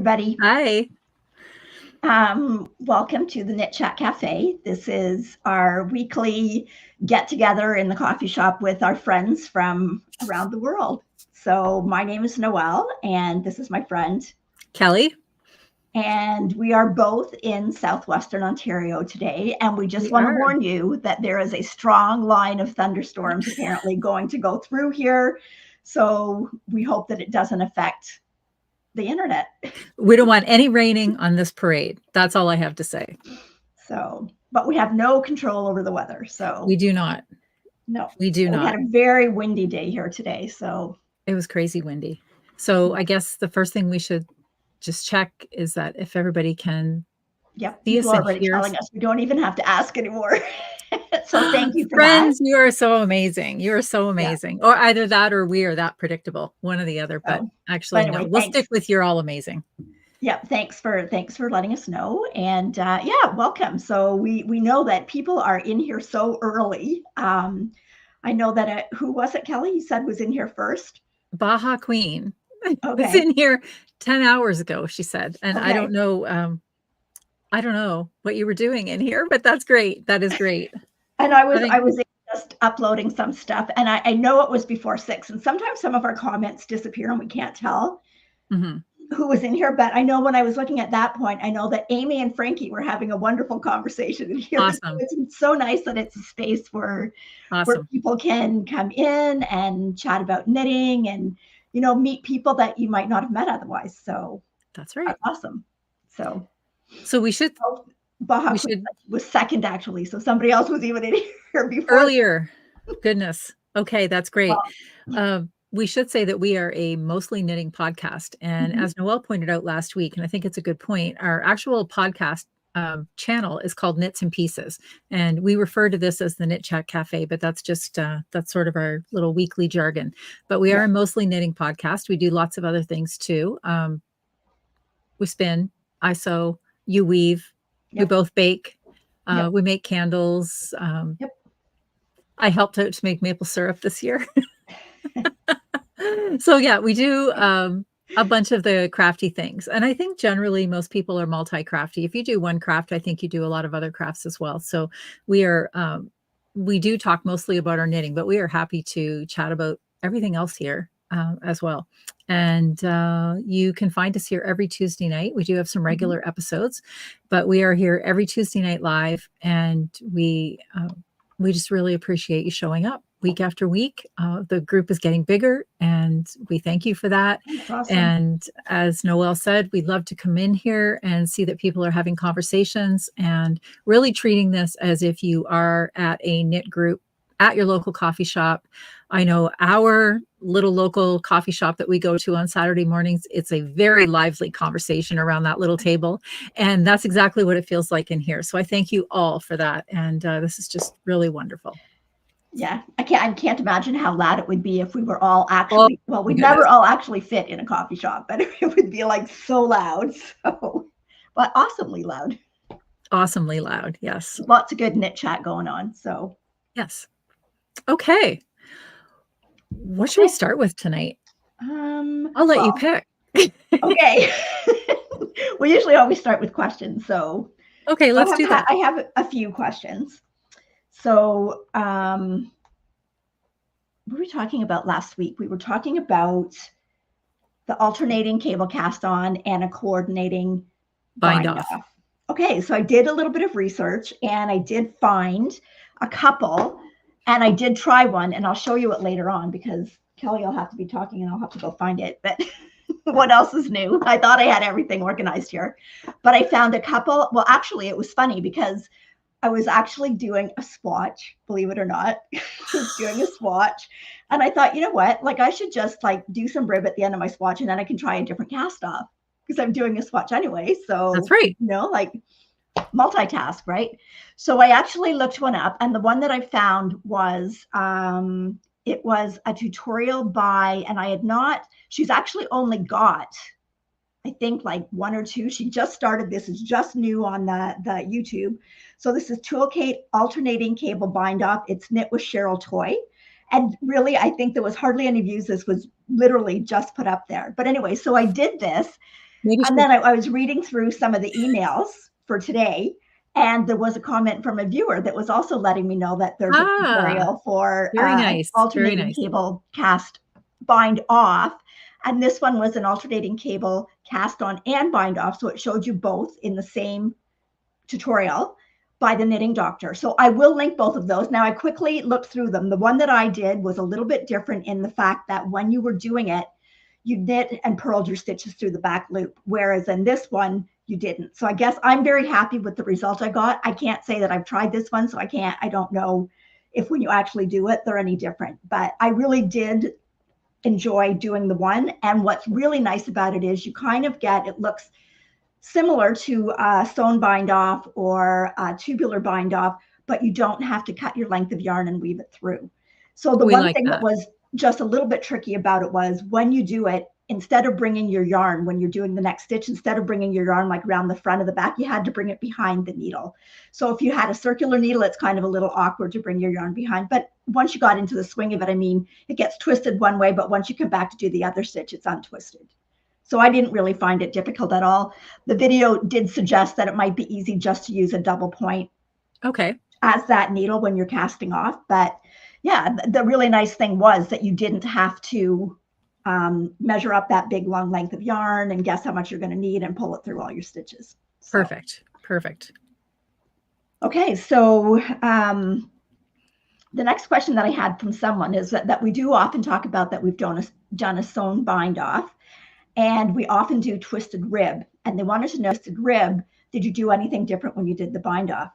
everybody. Hi. Welcome to the Knit Chat Cafe. This is our weekly get together in the coffee shop with our friends from around the world. So my name is Noelle, and this is my friend Kelly. And we are both in Southwestern Ontario today. And we just want to warn you that there is a strong line of thunderstorms apparently going to go through here. So we hope that it doesn't affect the internet. We don't want any raining on this parade. That's all I have to say. So, but we have no control over the weather. So we do not. No, we do not. We had a very windy day here today. So it was crazy windy. So I guess the first thing we should just check is that if everybody can. Yep. People are already telling us we don't even have to ask anymore. So thank you for friends, that. you are so amazing. You are so amazing. Yeah. Or either that or we are that predictable, one or the other. But actually, anyway, no, we'll stick with you're all amazing. Yep. Thanks for letting us know. And yeah, welcome. So we know that people are in here so early. I know that who was it, Kelly? You said was in here first? Baja Queen. Okay. Was in here 10 hours ago, she said. And I don't know. I don't know what you were doing in here, but that's great. That is great. And I was just uploading some stuff, and I know it was before 6, and sometimes some of our comments disappear and we can't tell who was in here. But I know when I was looking at that point, I know that Amy and Frankie were having a wonderful conversation in here. Awesome. So it's so nice that it's a space where people can come in and chat about knitting and, you know, meet people that you might not have met otherwise. So that's right. Awesome. So we should. Baja was second, actually. So somebody else was even in here before. Earlier. Goodness. Okay, that's great. We should say that we are a mostly knitting podcast. And as Noelle pointed out last week, and I think it's a good point, our actual podcast channel is called Knits and Pieces. And we refer to this as the Knit Chat Cafe, but that's just, that's sort of our little weekly jargon. But we are a mostly knitting podcast. We do lots of other things too. We spin, I sew, you weave. We both bake. We make candles. I helped out to make maple syrup this year. So yeah, we do a bunch of the crafty things. And I think generally most people are multi-crafty. If you do one craft, I think you do a lot of other crafts as well. So we are, we do talk mostly about our knitting, but we are happy to chat about everything else here as well. And you can find us here every Tuesday night. We do have some regular episodes, but we are here every Tuesday night live. And we just really appreciate you showing up week after week. The group is getting bigger, and we thank you for that. Awesome. And as Noelle said, we'd love to come in here and see that people are having conversations and really treating this as if you are at a knit group at your local coffee shop. I know our little local coffee shop that we go to on Saturday mornings, it's a very lively conversation around that little table. And that's exactly what it feels like in here. So I thank you all for that. And this is just really wonderful. Yeah, I can't imagine how loud it would be if we were all actually, well, we'd never all actually fit in a coffee shop, but it would be like so loud. So, but awesomely loud. Awesomely loud. Yes. Lots of good knit chat going on. So yes. Okay. What should we start with tonight? I'll let you pick. Okay. We usually always start with questions. So okay, let's do that. I have a few questions. So what were we talking about last week? We were talking about the alternating cable cast on and a coordinating bind off. Okay, so I did a little bit of research and I did find a couple. And I did try one, and I'll show you it later on because Kelly will have to be talking and I'll have to go find it. But what else is new? I thought I had everything organized here. But I found a couple. Well, actually, it was funny because I was actually doing a swatch, believe it or not. I was doing a swatch. And I thought, you know what? Like, I should just like do some rib at the end of my swatch, and then I can try a different cast off because I'm doing a swatch anyway. So that's right. You know, like multitask, right? So I actually looked one up, and the one that I found was it was a tutorial by, and I had not, she's actually only got, I think like one or two. She just started this, is just new on the YouTube. So this is Toolkit Alternating Cable Bind Off. It's knit with Cheryl Toy. And really, I think there was hardly any views. This was literally just put up there. But anyway, so I did this. And then I was reading through some of the emails for today, and there was a comment from a viewer that was also letting me know that there's a tutorial for alternating cable cast bind off. And this one was an alternating cable cast on and bind off. So it showed you both in the same tutorial by the Knitting Doctor. So I will link both of those. Now I quickly looked through them. The one that I did was a little bit different in the fact that when you were doing it, you knit and purled your stitches through the back loop, whereas in this one, you didn't. So I guess I'm very happy with the result I got. I can't say that I've tried this one, so I don't know if when you actually do it, they're any different. But I really did enjoy doing the one. And what's really nice about it is you kind of get, it looks similar to sewn bind off or tubular bind off, but you don't have to cut your length of yarn and weave it through. So the one thing that was just a little bit tricky about it was when you do it, instead of bringing your yarn, when you're doing the next stitch, instead of bringing your yarn like around the front of the back, you had to bring it behind the needle. So if you had a circular needle, it's kind of a little awkward to bring your yarn behind. But once you got into the swing of it, I mean, it gets twisted one way, but once you come back to do the other stitch, it's untwisted. So I didn't really find it difficult at all. The video did suggest that it might be easy just to use a double point as that needle when you're casting off. But yeah, the really nice thing was that you didn't have to measure up that big long length of yarn and guess how much you're going to need and pull it through all your stitches. So. Perfect. Okay, so the next question that I had from someone is that we do often talk about that we've done a sewn bind off, and we often do twisted rib. And they wanted to know, twisted rib, did you do anything different when you did the bind off?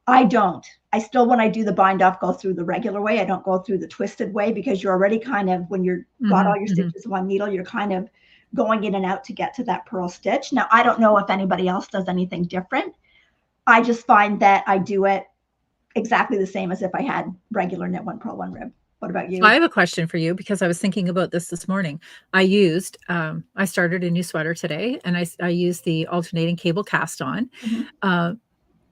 I don't. I still, when I do the bind off, go through the regular way. I don't go through the twisted way because you're already kind of, when you're got all your stitches in one needle, you're kind of going in and out to get to that purl stitch. Now, I don't know if anybody else does anything different. I just find that I do it exactly the same as if I had regular knit one, purl one, rib. What about you? I have a question for you because I was thinking about this morning. I started a new sweater today, and I used the alternating cable cast on.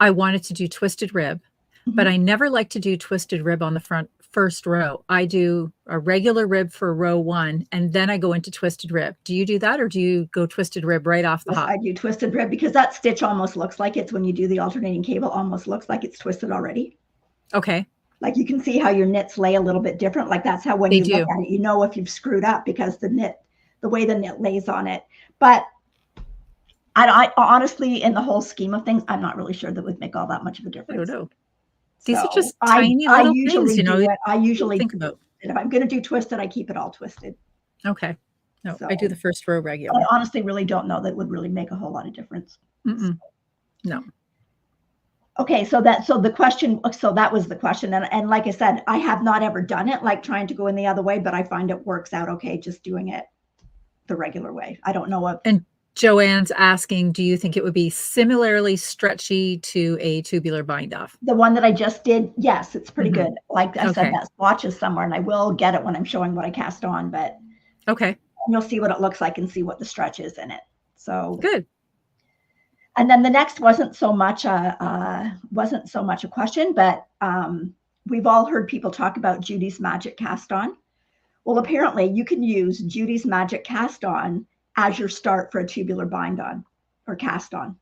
I wanted to do twisted rib, but I never like to do twisted rib on the first row. I do a regular rib for row 1, and then I go into twisted rib. Do you do that, or do you go twisted rib right off the hop? I do twisted rib because that stitch almost looks like it's, when you do the alternating cable, almost looks like it's twisted already. Okay. Like you can see how your knits lay a little bit different. Like that's how when you look at it, you know if you've screwed up because the way the knit lays on it. But I honestly, in the whole scheme of things, I'm not really sure that would make all that much of a difference. I don't know. These are just tiny little things, you know. I usually think about. If I'm going to do twisted, I keep it all twisted. Okay. No, so, I do the first row regular. I honestly really don't know that would really make a whole lot of difference. No. Okay, so that was the question. And like I said, I have not ever done it like trying to go in the other way, but I find it works out okay just doing it the regular way. I don't know if. And Joanne's asking, do you think it would be similarly stretchy to a tubular bind off? The one that I just did, yes, it's pretty good. Like I said, that swatch is somewhere, and I will get it when I'm showing what I cast on, but you'll see what it looks like and see what the stretch is in it. So good. And then the next wasn't so much a question, but we've all heard people talk about Judy's Magic Cast On. Well, apparently you can use Judy's Magic Cast On as your start for a tubular bind on or cast on.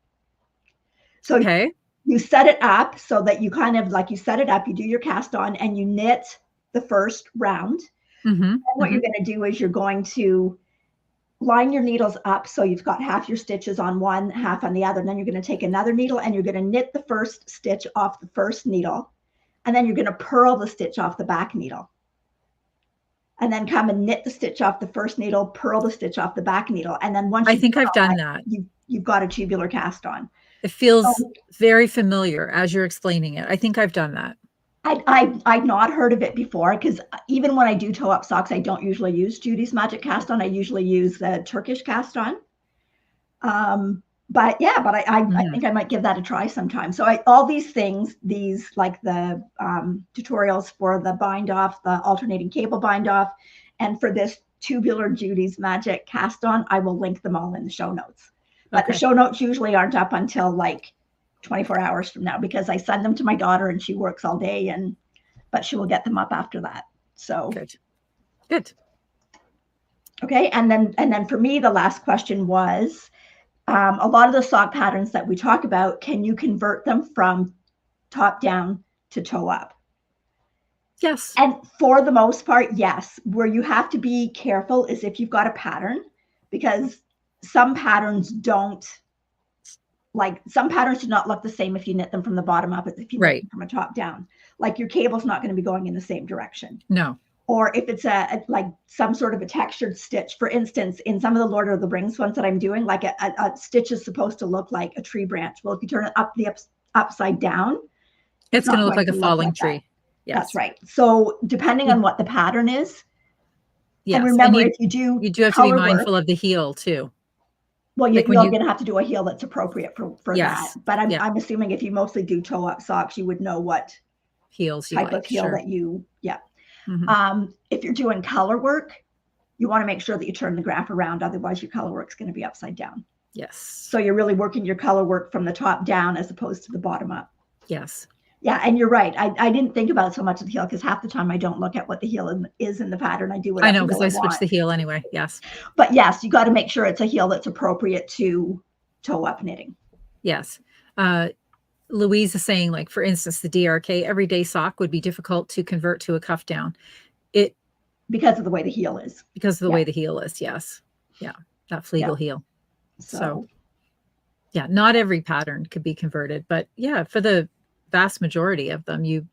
So you set it up so that you kind of like you set it up, you do your cast on and you knit the first round. And what you're going to do is you're going to line your needles up so you've got half your stitches on one, half on the other. And then you're going to take another needle and you're going to knit the first stitch off the first needle. And then you're going to purl the stitch off the back needle. And then come and knit the stitch off the first needle, purl the stitch off the back needle. And then once I think I've done that. You've got a tubular cast on. It feels very familiar as you're explaining it. I think I've done that. I'd not heard of it before because even when I do toe up socks, I don't usually use Judy's Magic Cast On. I usually use the Turkish cast on. But I think I might give that a try sometime. So all these things, like the tutorials for the bind off, the alternating cable bind off, and for this tubular Judy's Magic Cast On, I will link them all in the show notes. But the show notes usually aren't up until like 24 hours from now because I send them to my daughter and she works all day, but she will get them up after that. So good. Okay, and then for me, the last question was, a lot of the sock patterns that we talk about, can you convert them from top down to toe up? Yes. And for the most part, yes. Where you have to be careful is if you've got a pattern, because some patterns don't, like some patterns do not look the same if you knit them from the bottom up as if you knit them from a top down. Like your cable's not going to be going in the same direction. No. Or if it's like some sort of a textured stitch, for instance, in some of the Lord of the Rings ones that I'm doing, like a stitch is supposed to look like a tree branch. Well, if you turn it upside down, it's going to look like a falling tree. Yes. That's right. So depending on what the pattern is, yes. And remember, if you do, you do have to be mindful of the heel too. Well, you're going to have to do a heel that's appropriate for yes. that. But I'm assuming if you mostly do toe up socks, you would know what heels you type of heel that you, if you're doing color work, you want to make sure that you turn the graph around. Otherwise, your color work's going to be upside down. Yes. So you're really working your color work from the top down as opposed to the bottom up. Yes. Yeah, and you're right. I didn't think about so much of the heel because half the time I don't look at what the heel is in the pattern. I do what I know because I switch the heel anyway. Yes. But yes, you got to make sure it's a heel that's appropriate to toe up knitting. Yes. Louise is saying, like, for instance, the DRK everyday sock would be difficult to convert to a cuff down. Because of the way the heel is. Because of the way the heel is. Yes. Yeah. That Flegel heel. So yeah, not every pattern could be converted, but yeah, for the vast majority of them, you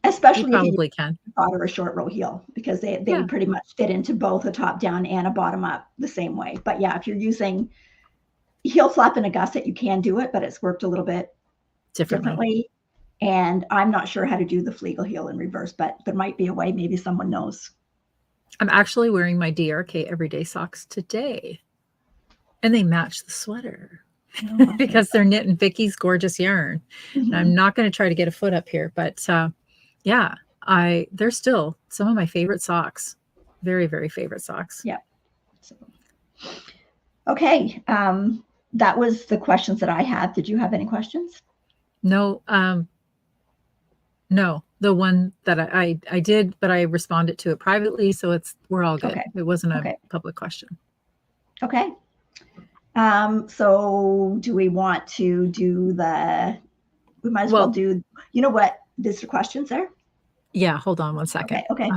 especially you probably can. Or a short row heel, because they pretty much fit into both a top down and a bottom up the same way. But yeah, if you're using heel flap and a gusset, you can do it, but it's worked a little bit differently. And I'm not sure how to do the Flegel heel in reverse, but there might be a way. Maybe someone knows. I'm actually wearing my DRK everyday socks today, and they match the sweater. Because they're knit in Vicky's gorgeous yarn. And I'm not going to try to get a foot up here, but yeah, they're still some of my favorite socks. Very, very favorite socks. Yeah. So, okay. That was the questions that I had. Did you have any questions? No. No, the one that I did, but I responded to it privately. So we're all good. Okay. It wasn't a public question. Okay. So do we want to do we might as well do, you know what, visitor questions there? Yeah. Hold on one second. Okay.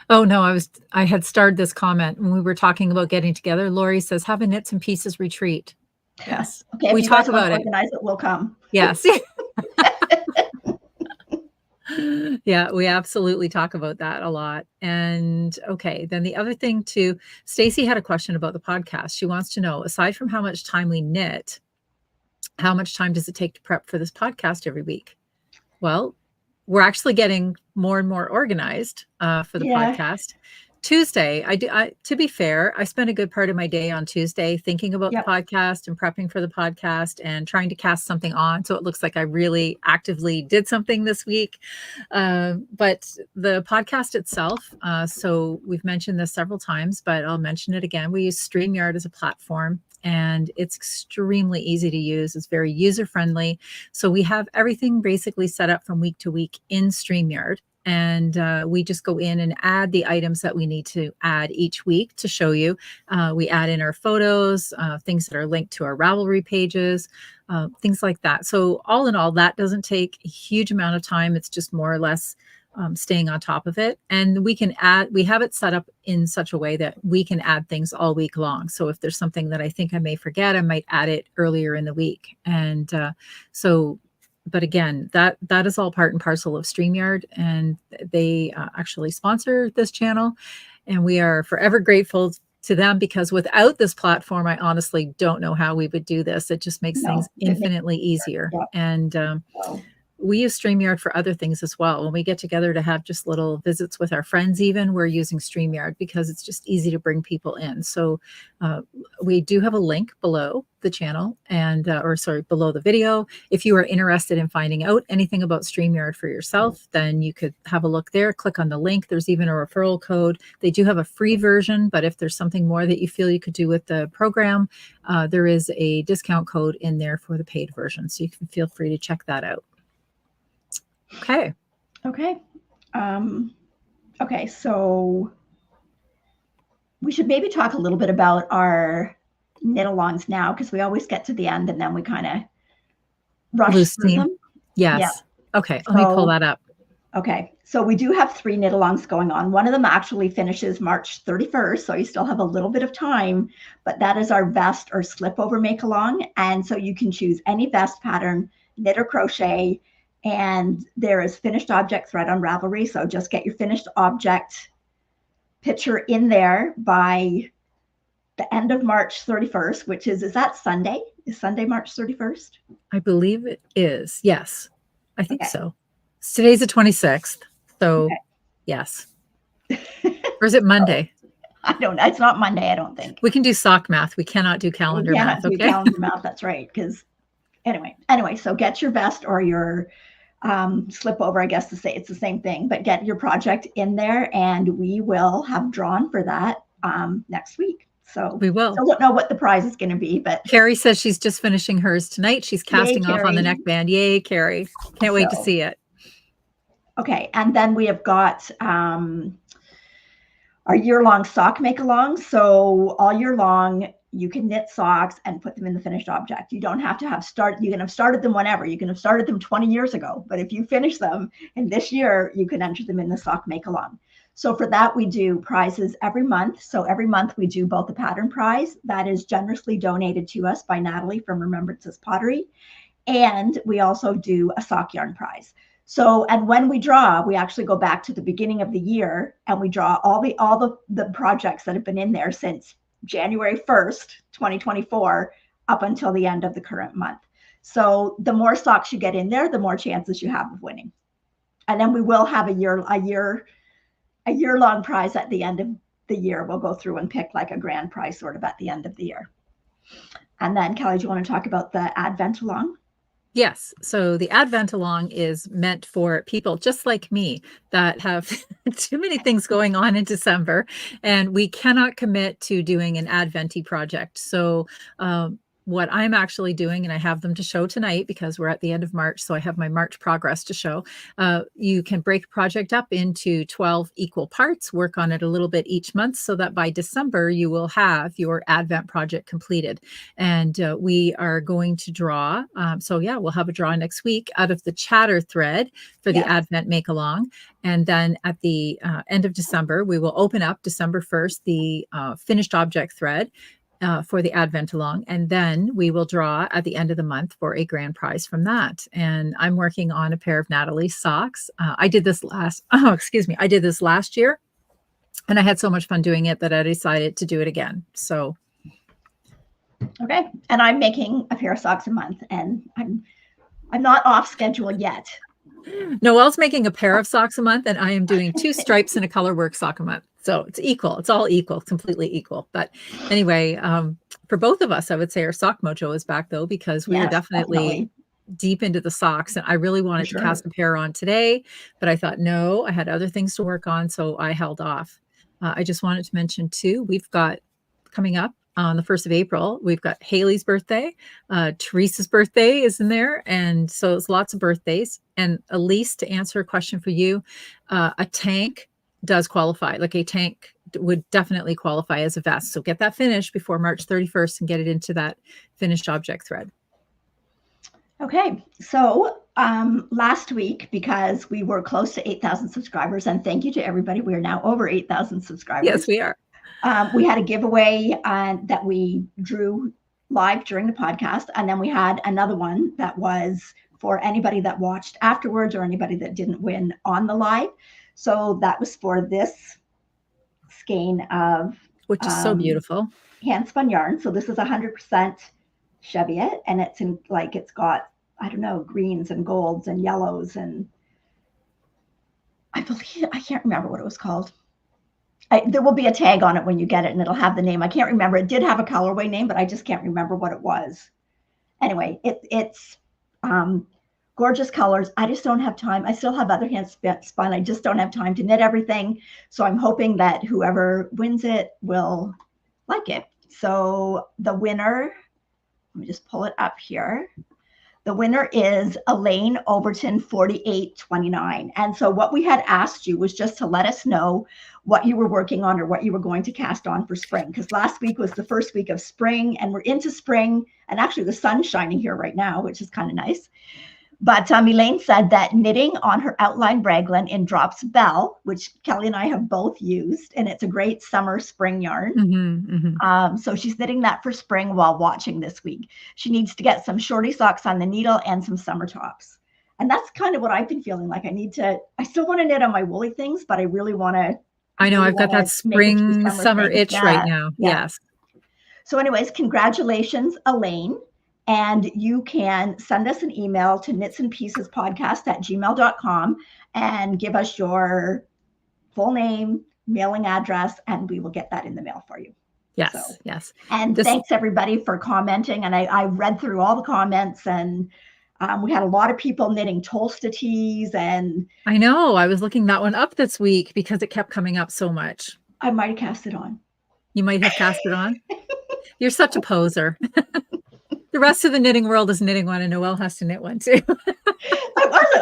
Oh no, I had started this comment when we were talking about getting together. Lori says, have a Knits and Pieces retreat. Yes. Okay. We talk about it. Organize it. We'll come. Yes. Yeah, we absolutely talk about that a lot. And okay, then the other thing too, Stacy had a question about the podcast. She wants to know, aside from how much time we knit, how much time does it take to prep for this podcast every week? Well, we're actually getting more and more organized for the podcast. Tuesday, to be fair, I spent a good part of my day on Tuesday thinking about the podcast and prepping for the podcast and trying to cast something on. So it looks like I really actively did something this week. But the podcast itself, so we've mentioned this several times, but I'll mention it again. We use Streamyard as a platform, and it's extremely easy to use. It's very user-friendly. So we have everything basically set up from week to week in Streamyard. And we just go in and add the items that we need to add each week to show you. We add in our photos, things that are linked to our Ravelry pages, things like that. So all in all, that doesn't take a huge amount of time. It's just more or less staying on top of it. And we have it set up in such a way that we can add things all week long. So if there's something that I think I may forget, I might add it earlier in the week. And but again, that is all part and parcel of Streamyard, and they actually sponsor this channel, and we are forever grateful to them, because without this platform, I honestly don't know how we would do this. It just makes things infinitely easier. And we use Streamyard for other things as well. When we get together to have just little visits with our friends, even, we're using Streamyard because it's just easy to bring people in. So we do have a link below the channel below the video. If you are interested in finding out anything about Streamyard for yourself, then you could have a look there, click on the link. There's even a referral code. They do have a free version, but if there's something more that you feel you could do with the program, there is a discount code in there for the paid version. So you can feel free to check that out. Okay. Okay. Okay. So we should maybe talk a little bit about our knit-alongs now, because we always get to the end and then we kind of rush through them. Yes. Yeah. Okay, let me pull that up. Okay, so we do have 3 knit-alongs going on. One of them actually finishes March 31st, so you still have a little bit of time, but that is our vest or slip over make-along. And so you can choose any vest pattern, knit or crochet, and there is finished object thread on Ravelry. So just get your finished object picture in there by the end of March 31st, which is that Sunday? Is Sunday, March 31st? I believe it is. Yes, I think so. Today's the 26th. So yes. Or is it Monday? I don't know. It's not Monday, I don't think. We can do sock math. We cannot do calendar math. Do calendar math. That's right. Because anyway, so get your vest or your slip over, I guess to say it's the same thing, but get your project in there and we will have drawn for that next week. So we will. Still don't know what the prize is going to be, but Carrie says she's just finishing hers tonight. She's casting off on the neckband. Yay, Carrie. Can't wait to see it. Okay. And then we have got our year-long sock make-along. So all year long, you can knit socks and put them in the finished object. You don't have to have you can have started them whenever. You can have started them 20 years ago, but if you finish them in this year, you can enter them in the sock make-along. So for that, we do prizes every month. So every month we do both the pattern prize that is generously donated to us by Natalie from Remembrances Pottery. And we also do a sock yarn prize. So, and when we draw, we actually go back to the beginning of the year and we draw all the projects that have been in there since January 1st, 2024, up until the end of the current month. So the more socks you get in there, the more chances you have of winning. And then we will have a year-long prize at the end of the year. We'll go through and pick like a grand prize sort of at the end of the year. And then Kelly, do you want to talk about the Advent Along? Yes. So the Advent Along is meant for people just like me that have too many things going on in December, and we cannot commit to doing an Advent-y project. So what I'm actually doing, and I have them to show tonight because we're at the end of March, so I have my March progress to show. You can break a project up into 12 equal parts, work on it a little bit each month so that by December you will have your Advent project completed. And we are going to draw. So yeah, we'll have a draw next week out of the chatter thread for the Advent Make Along. And then at the end of December, we will open up December 1st, the finished object thread for the Advent Along. And then we will draw at the end of the month for a grand prize from that. And I'm working on a pair of Natalie's socks. I did this last year and I had so much fun doing it that I decided to do it again. So. Okay. And I'm making a pair of socks a month and I'm not off schedule yet. Noelle's making a pair of socks a month and I am doing 2 stripes and a color work sock a month. So it's equal. It's all equal, completely equal. But anyway, for both of us, I would say our sock mojo is back though, because we are definitely deep into the socks. And I really wanted to cast a pair on today, but I thought, no, I had other things to work on. So I held off. I just wanted to mention too, we've got coming up on the 1st of April, we've got Haley's birthday. Teresa's birthday is in there. And so it's lots of birthdays. And Elise, to answer a question for you, a tank does qualify. Like a tank would definitely qualify as a vest. So get that finished before March 31st and get it into that finished object thread. Okay. So last week, because we were close to 8,000 subscribers, and thank you to everybody. We are now over 8,000 subscribers. Yes, we are. We had a giveaway that we drew live during the podcast. And then we had another one that was for anybody that watched afterwards or anybody that didn't win on the live. So that was for this skein of, which is so beautiful, hand spun yarn. So this is 100% Cheviot, and it's in like, it's got, I don't know, greens and golds and yellows. And I believe, I can't remember what it was called. There will be a tag on it when you get it and it'll have the name. I can't remember. It did have a colorway name, but I just can't remember what it was. Anyway, it's gorgeous colors. I just don't have time. I still have other hand spun. I just don't have time to knit everything. So I'm hoping that whoever wins it will like it. So the winner, let me just pull it up here. The winner is Elaine Overton 4829. And so what we had asked you was just to let us know what you were working on or what you were going to cast on for spring, because last week was the first week of spring and we're into spring, and actually the sun's shining here right now, which is kind of nice. But Elaine said that knitting on her outline raglan in Drops Bell, which Kelly and I have both used, and it's a great summer spring yarn. So she's knitting that for spring while watching this week. She needs to get some shorty socks on the needle and some summer tops. And that's kind of what I've been feeling like. I still want to knit on my woolly things, but I really want to. I know, I've got that spring, summer itch right now. Yeah. Yes. So anyways, congratulations, Elaine. And you can send us an email to knitsandpiecespodcast@gmail.com and give us your full name, mailing address, and we will get that in the mail for you. Yes, so, yes. And thanks everybody for commenting. And I read through all the comments, and we had a lot of people knitting Tolsta tees. And I know, I was looking that one up this week because it kept coming up so much. I might have cast it on. You might have cast it on? You're such a poser. The rest of the knitting world is knitting one, and Noelle has to knit one too.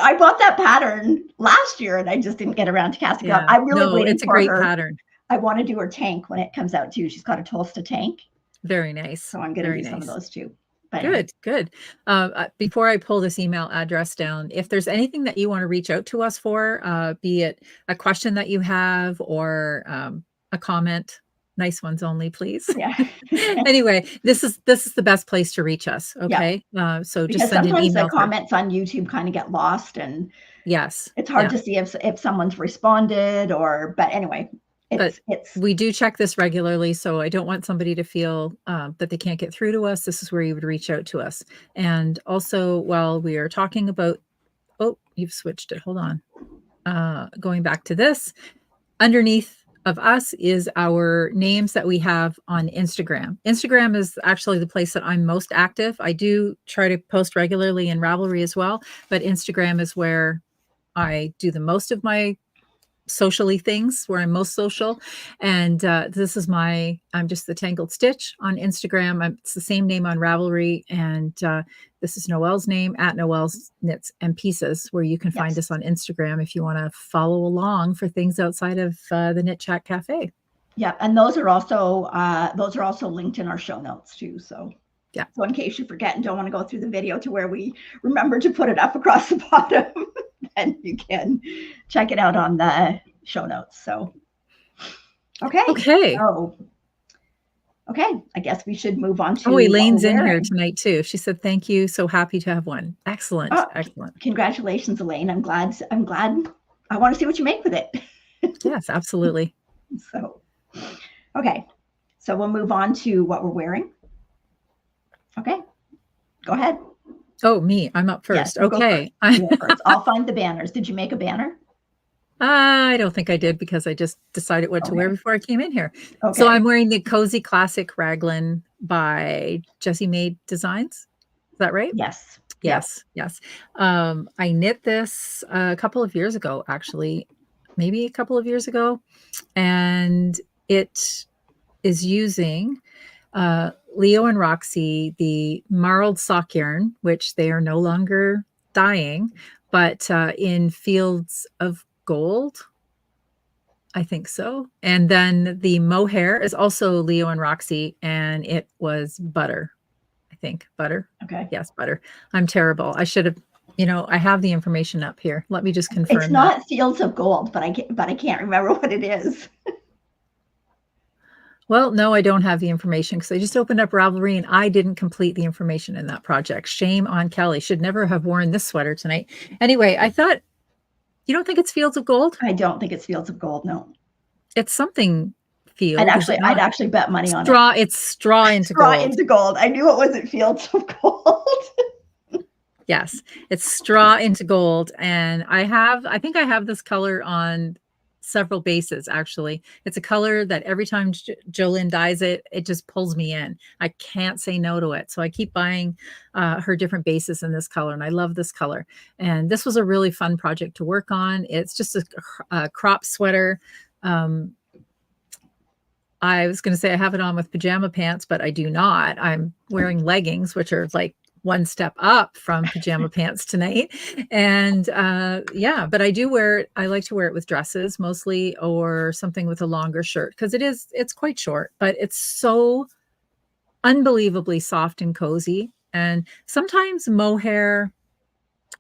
I bought that pattern last year, and I just didn't get around to casting it on. I really it's a great pattern. I want to do her tank when it comes out too. She's got a Tolsta tank. Very nice. So I'm going to do some of those too. But good. Before I pull this email address down, if there's anything that you want to reach out to us for, be it a question that you have or a comment. Nice ones only, please. Yeah. Anyway, this is the best place to reach us. Okay. Yeah. So because just send an email. Sometimes the comments on YouTube kind of get lost, and yes, it's hard to see if someone's responded but anyway, we do check this regularly. So I don't want somebody to feel that they can't get through to us. This is where you would reach out to us. And also, while we are talking about, you've switched it. Hold on. Going back to this, underneath of us is our names that we have on Instagram. Instagram is actually the place that I'm most active. I do try to post regularly in Ravelry as well, but Instagram is where I do the most of my socially things, where I'm most social. And this is I'm just the Tangled Stitch on Instagram. It's the same name on Ravelry. And this is Noelle's name at Noelle's Knits and Pieces, where you can find us on Instagram if you want to follow along for things outside of the Knit Chat Cafe. Yeah, and those are also linked in our show notes too. So yeah. So in case you forget and don't want to go through the video to where we remember to put it up across the bottom, then you can check it out on the show notes. So okay. Okay, I guess we should move on to. Elaine's in here tonight too. She said, "Thank you. So happy to have one." Excellent, excellent. Congratulations, Elaine. I'm glad. I want to see what you make with it. Yes, absolutely. So, okay, so we'll move on to what we're wearing. Okay, go ahead. Oh, me. I'm up first. Yes, okay. First. I'll find the banners. Did you make a banner? I don't think I did, because I just decided what to wear before I came in here. Okay. So I'm wearing the Cozy Classic Raglan by Jessie Maid Designs. Is that right? Yes. Yes. I knit this a couple of years ago, actually, maybe a couple of years ago. And it is using Leo and Roxy, the marled sock yarn, which they are no longer dyeing, but in Fields of Gold, I think so. And then the mohair is also Leo and Roxy, and it was butter. I think butter. Okay. Yes, butter. I'm terrible. I should have, I have the information up here. Let me just confirm. It's not Fields of Gold, but I can't remember what it is. Well, no, I don't have the information because I just opened up Ravelry and I didn't complete the information in that project. Shame on Kelly. Should never have worn this sweater tonight. Anyway, I thought, you don't think it's Fields of Gold? I don't think it's Fields of Gold, no. It's something Field. I'd actually bet money on it. It's Straw into Gold. Gold. Straw into Gold. I knew it wasn't Fields of Gold. Yes, it's Straw into Gold. And I think I have this color on several bases, actually. It's a color that every time Jolynn dyes it, it just pulls me in. I can't say no to it. So I keep buying her different bases in this color, and I love this color. And this was a really fun project to work on. It's just a crop sweater. I was going to say I have it on with pajama pants, but I do not. I'm wearing leggings, which are like one step up from pajama pants tonight. And yeah, but I do wear it. I like to wear it with dresses mostly, or something with a longer shirt, because it's quite short, but it's so unbelievably soft and cozy. And sometimes mohair,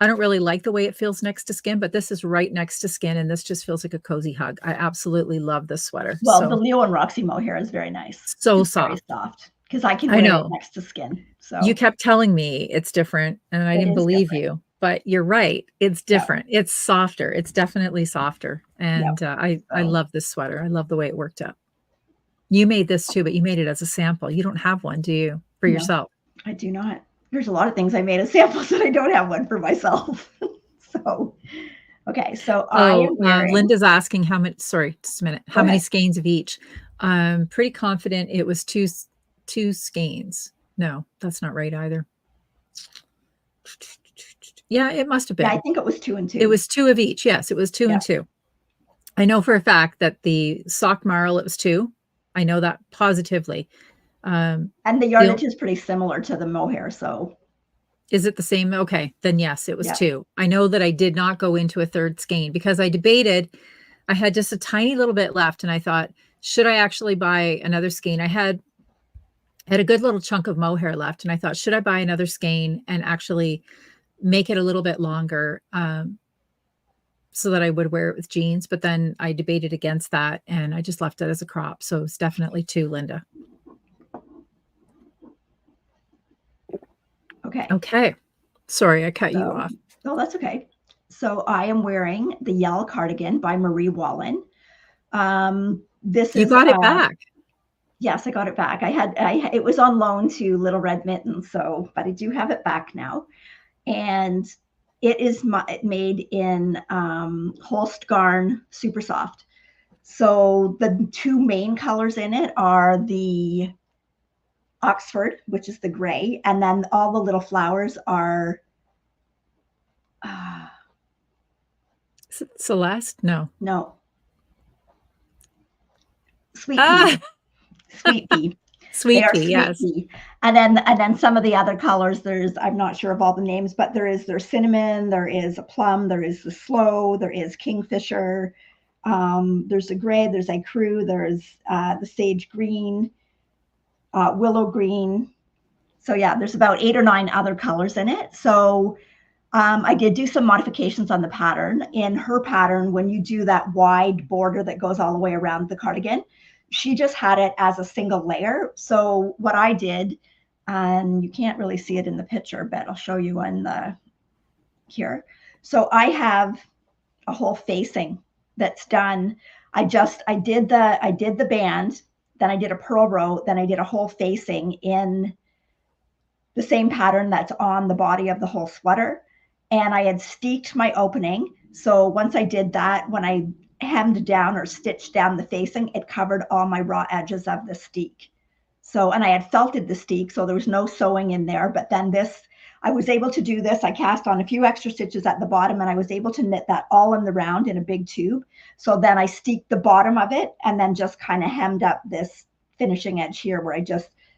I don't really like the way it feels next to skin, but this is right next to skin, and this just feels like a cozy hug. I absolutely love this sweater. Well, so, the Leo and Roxy mohair is very nice. So it's soft. very soft, because I can wear it next to skin. So you kept telling me it's different, and I didn't believe you, but you're right. It's different. It's softer. It's definitely softer. And I love this sweater. I love the way it worked out. You made this too, but you made it as a sample. You don't have one, do you, for yourself? I do not. There's a lot of things I made as samples that I don't have one for myself. So, okay. So Linda's asking how many, sorry, just a minute. How many skeins of each? I'm pretty confident it was two skeins. No, that's not right either. Yeah, it must have been. Yeah, I think it was 2 and 2. It was 2 of each. Yes, it was 2 and 2. I know for a fact that the sock marl, it was 2. I know that positively. And the yardage is pretty similar to the mohair. So is it the same? Okay, then yes, it was 2. I know that I did not go into a third skein because I debated. I had just a tiny little bit left, and I thought, should I actually buy another skein? I had a good little chunk of mohair left, and I thought, should I buy another skein and actually make it a little bit longer, so that I would wear it with jeans? But then I debated against that, and I just left it as a crop. So it's definitely 2, Linda. Okay. Sorry, I cut you off. No, that's okay. So I am wearing the Yell cardigan by Marie Wallen. You got it back. Yes, I got it back. It was on loan to Little Red Mittens, but I do have it back now. And it is made in Holst Garn Super Soft. So the 2 main colors in it are the Oxford, which is the gray, and then all the little flowers are Celeste? No. Sweet pea. Sweet pea. Sweet pea, yes. Pea. And then some of the other colors, I'm not sure of all the names, but there's cinnamon, there is a plum, there is the sloe, there is kingfisher, there's a gray, there's ecru, there's the sage green, willow green. So yeah, there's about 8 or 9 other colors in it. So I did do some modifications on the pattern. In her pattern, when you do that wide border that goes all the way around the cardigan, she just had it as a single layer. So what I did, and you can't really see it in the picture, but I'll show you here. So I have a whole facing that's done. I did the band, then I did a purl row, then I did a whole facing in the same pattern that's on the body of the whole sweater. And I had steeked my opening. So once I did that, when I hemmed down or stitched down the facing, it covered all my raw edges of the steek. So, and I had felted the steek, so there was no sewing in there. But then I was able to do this. I cast on a few extra stitches at the bottom, and I was able to knit that all in the round in a big tube. So then I steeked the bottom of it and then just kind of hemmed up this finishing edge here where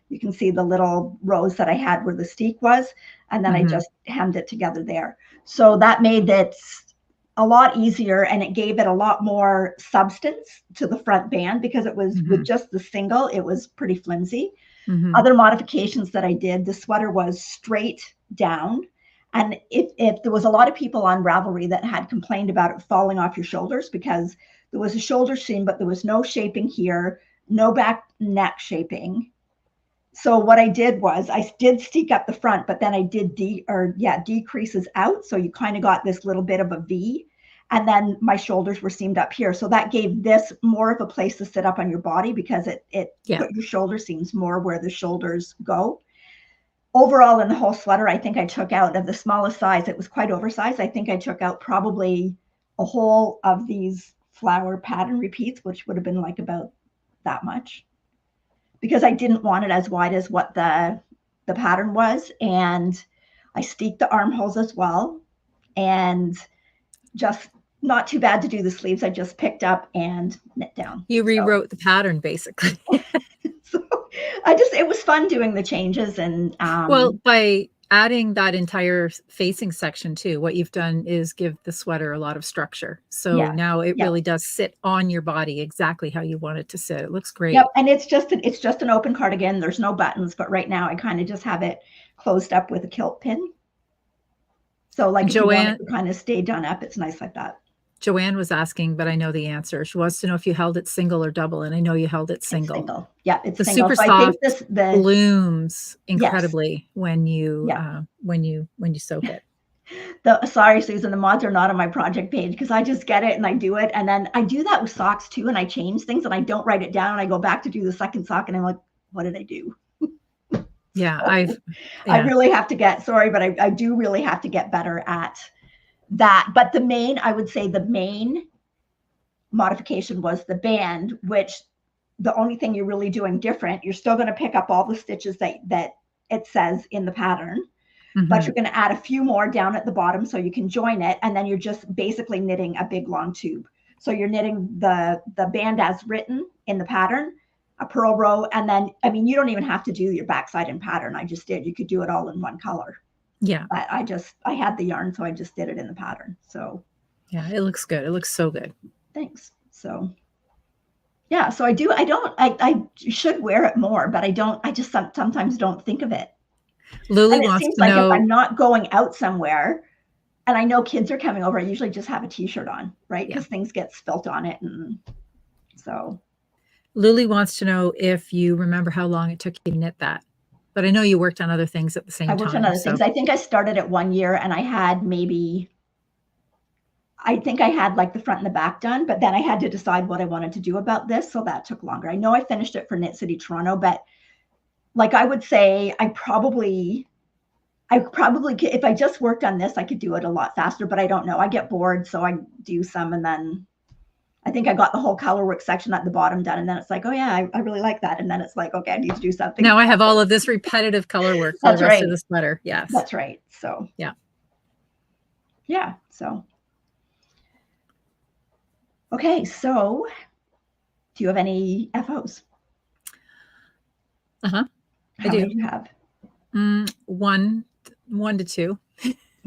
you can see the little rows that I had where the steek was. And then I just hemmed it together there. So that made it a lot easier, and it gave it a lot more substance to the front band, because it was with just the single, it was pretty flimsy. Other modifications that I did, the sweater was straight down. And if there was a lot of people on Ravelry that had complained about it falling off your shoulders, because there was a shoulder seam, but there was no shaping here, no back neck shaping. So what I did was I did steek up the front, but then I did decreases out. So you kind of got this little bit of a V, and then my shoulders were seamed up here. So that gave this more of a place to sit up on your body, because it put your shoulder seams more where the shoulders go. Overall, in the whole sweater, I think I took out, of the smallest size, it was quite oversized. I think I took out probably a whole of these flower pattern repeats, which would have been like about that much, because I didn't want it as wide as what the pattern was. And I steeked the armholes as well, and just not too bad to do the sleeves. I just picked up and knit down. You rewrote the pattern basically. So it was fun doing the changes. And well, by adding that entire facing section too, what you've done is give the sweater a lot of structure. So Yeah. now it Yep. really does sit on your body exactly how you want it to sit. It looks great. Yep. And it's just an open cardigan. There's no buttons, but right now I kind of just have it closed up with a kilt pin. So like if you want it to kind of stay done up, it's nice like that. Joanne was asking, but I know the answer. She wants to know if you held it single or double, and I know you held it single. It's single. Yeah, it's the single. super so soft I think blooms incredibly when you when you soak it. Sorry, Susan, the mods are not on my project page because I just get it and I do it, and then I do that with socks too, and I change things and I don't write it down, and I go back to do the second sock, and I'm like, what did I do? Yeah, I really have to get, sorry, but I do really have to get better at that. But I would say the main modification was the band, which the only thing you're really doing different, you're still going to pick up all the stitches that it says in the pattern, but you're going to add a few more down at the bottom so you can join it. And then you're just basically knitting a big long tube. So you're knitting the band as written in the pattern, a purl row. And then, I mean, you don't even have to do your backside in pattern. I just did. You could do it all in one color. Yeah. But I had the yarn, so I just did it in the pattern. So yeah, it looks good. It looks so good. Thanks. So yeah, so I should wear it more, but I just sometimes don't think of it. Lily wants to know, if I'm not going out somewhere and I know kids are coming over, I usually just have a t-shirt on, right? Because things get spilt on it. And so Lily wants to know if you remember how long it took you to knit that. But I know you worked on other things at the same time. I worked on other things. I think I started at 1 year and I had like the front and the back done, but then I had to decide what I wanted to do about this. So that took longer. I know I finished it for Knit City Toronto, but like I would say I probably, if I just worked on this, I could do it a lot faster, but I don't know. I get bored. So I do some, and then I think I got the whole color work section at the bottom done. And then it's like, oh yeah, I really like that. And then it's like, okay, I need to do something. Now I have all of this repetitive color work for the rest of the sweater. Yes. That's right. So yeah. So okay, so do you have any FOs? I do. How many do you have? 1 to 2.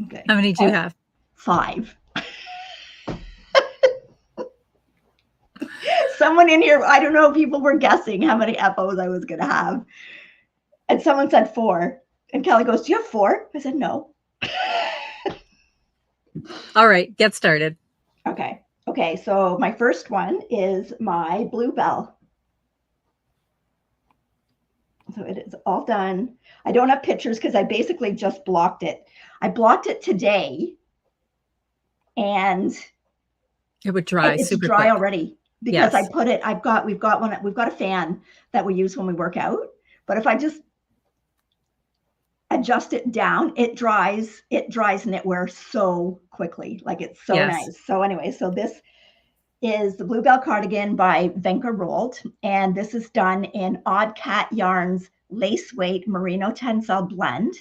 Okay. How many do you have? 5. Someone in here, I don't know, people were guessing how many FOs I was going to have. And someone said 4. And Kelly goes, do you have 4? I said, no. All right, get started. Okay, so my first one is my bluebell. So it is all done. I don't have pictures because I basically just blocked it. I blocked it today, and it would dry. It's super dry quick. already because I put it. We've got a fan that we use when we work out. But if I just adjust it down, it dries knitwear so quickly. Like it's so nice. So anyway, so this is the Bluebell cardigan by Venka Rolled, and this is done in Odd Cat Yarns lace weight merino tensile blend,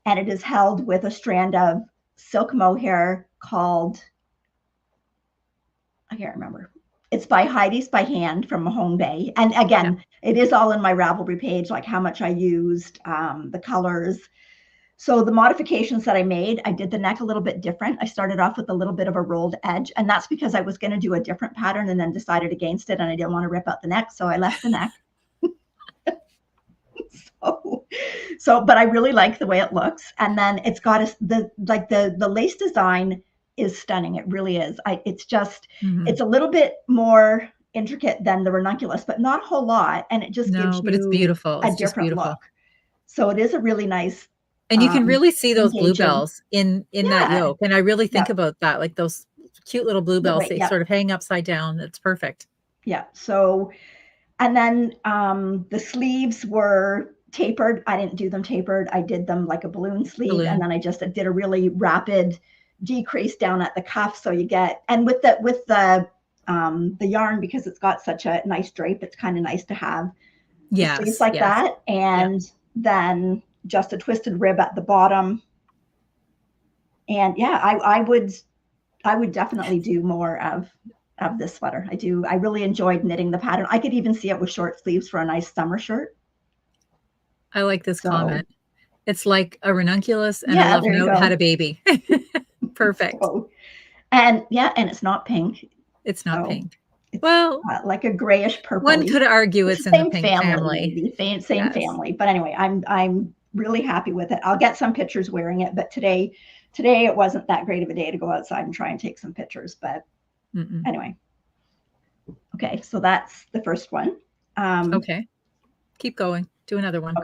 and it is held with a strand of silk mohair called, I can't remember. It's by Heidi's by hand from Mahone Bay, and again, it is all in my Ravelry page, like how much I used, the colors. So the modifications that I made, I did the neck a little bit different. I started off with a little bit of a rolled edge, and that's because I was going to do a different pattern and then decided against it, and I didn't want to rip out the neck, so I left the neck. But I really like the way it looks. And then it's got the lace design is stunning. It really is. It's just, it's a little bit more intricate than the ranunculus, but not a whole lot. And it just gives you it's beautiful. It's a different look. So it is a really nice. And you can really see those bluebells in that yoke. And I really think about that, like those cute little bluebells, they sort of hang upside down. It's perfect. Yeah. So, and then the sleeves were tapered. I didn't do them tapered. I did them like a balloon sleeve. And then I just did a really rapid decrease down at the cuff. So you get, and with the yarn, because it's got such a nice drape, it's kind of nice to have sleeves like that. And then just a twisted rib at the bottom. And I would definitely do more of this sweater. I really enjoyed knitting the pattern. I could even see it with short sleeves for a nice summer shirt. I like this comment. It's like a ranunculus and a Yeah, love there you note go. had a baby. Perfect. So, and yeah, and it's not pink. It's not So pink. it's Well, like a grayish one purpley. could argue It's it's the in the same pink family, family. maybe same Yes. family. But anyway, I'm really happy with it. I'll get some pictures wearing it, but today it wasn't that great of a day to go outside and try and take some pictures. But anyway, okay, so that's the first one. Okay, keep going. Do another one.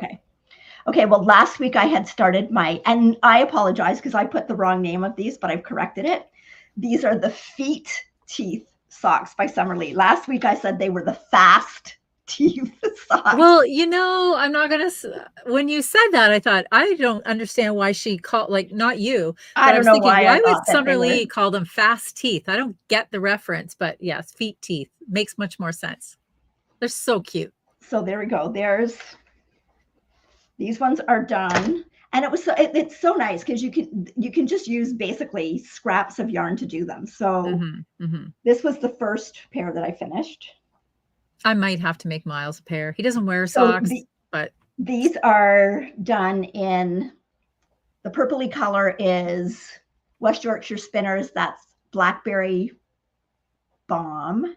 Okay, well, last week I had started and I apologize because I put the wrong name of these, but I've corrected it. These are the feet teeth socks by Summerlee. Last week I said they were the fast teeth socks. Well, you know, I'm not going to, when you said that, I thought, I don't understand why she called, like, not you. I don't know thinking, why would thought that they Summerlee were. call them fast teeth? I don't get the reference, but yes, feet teeth makes much more sense. They're so cute. So there we go. These ones are done. And it's so nice because you can just use basically scraps of yarn to do them. So this was the first pair that I finished. I might have to make Miles a pair. He doesn't wear socks, but these are done in the purpley color is West Yorkshire Spinners. That's Blackberry Bomb.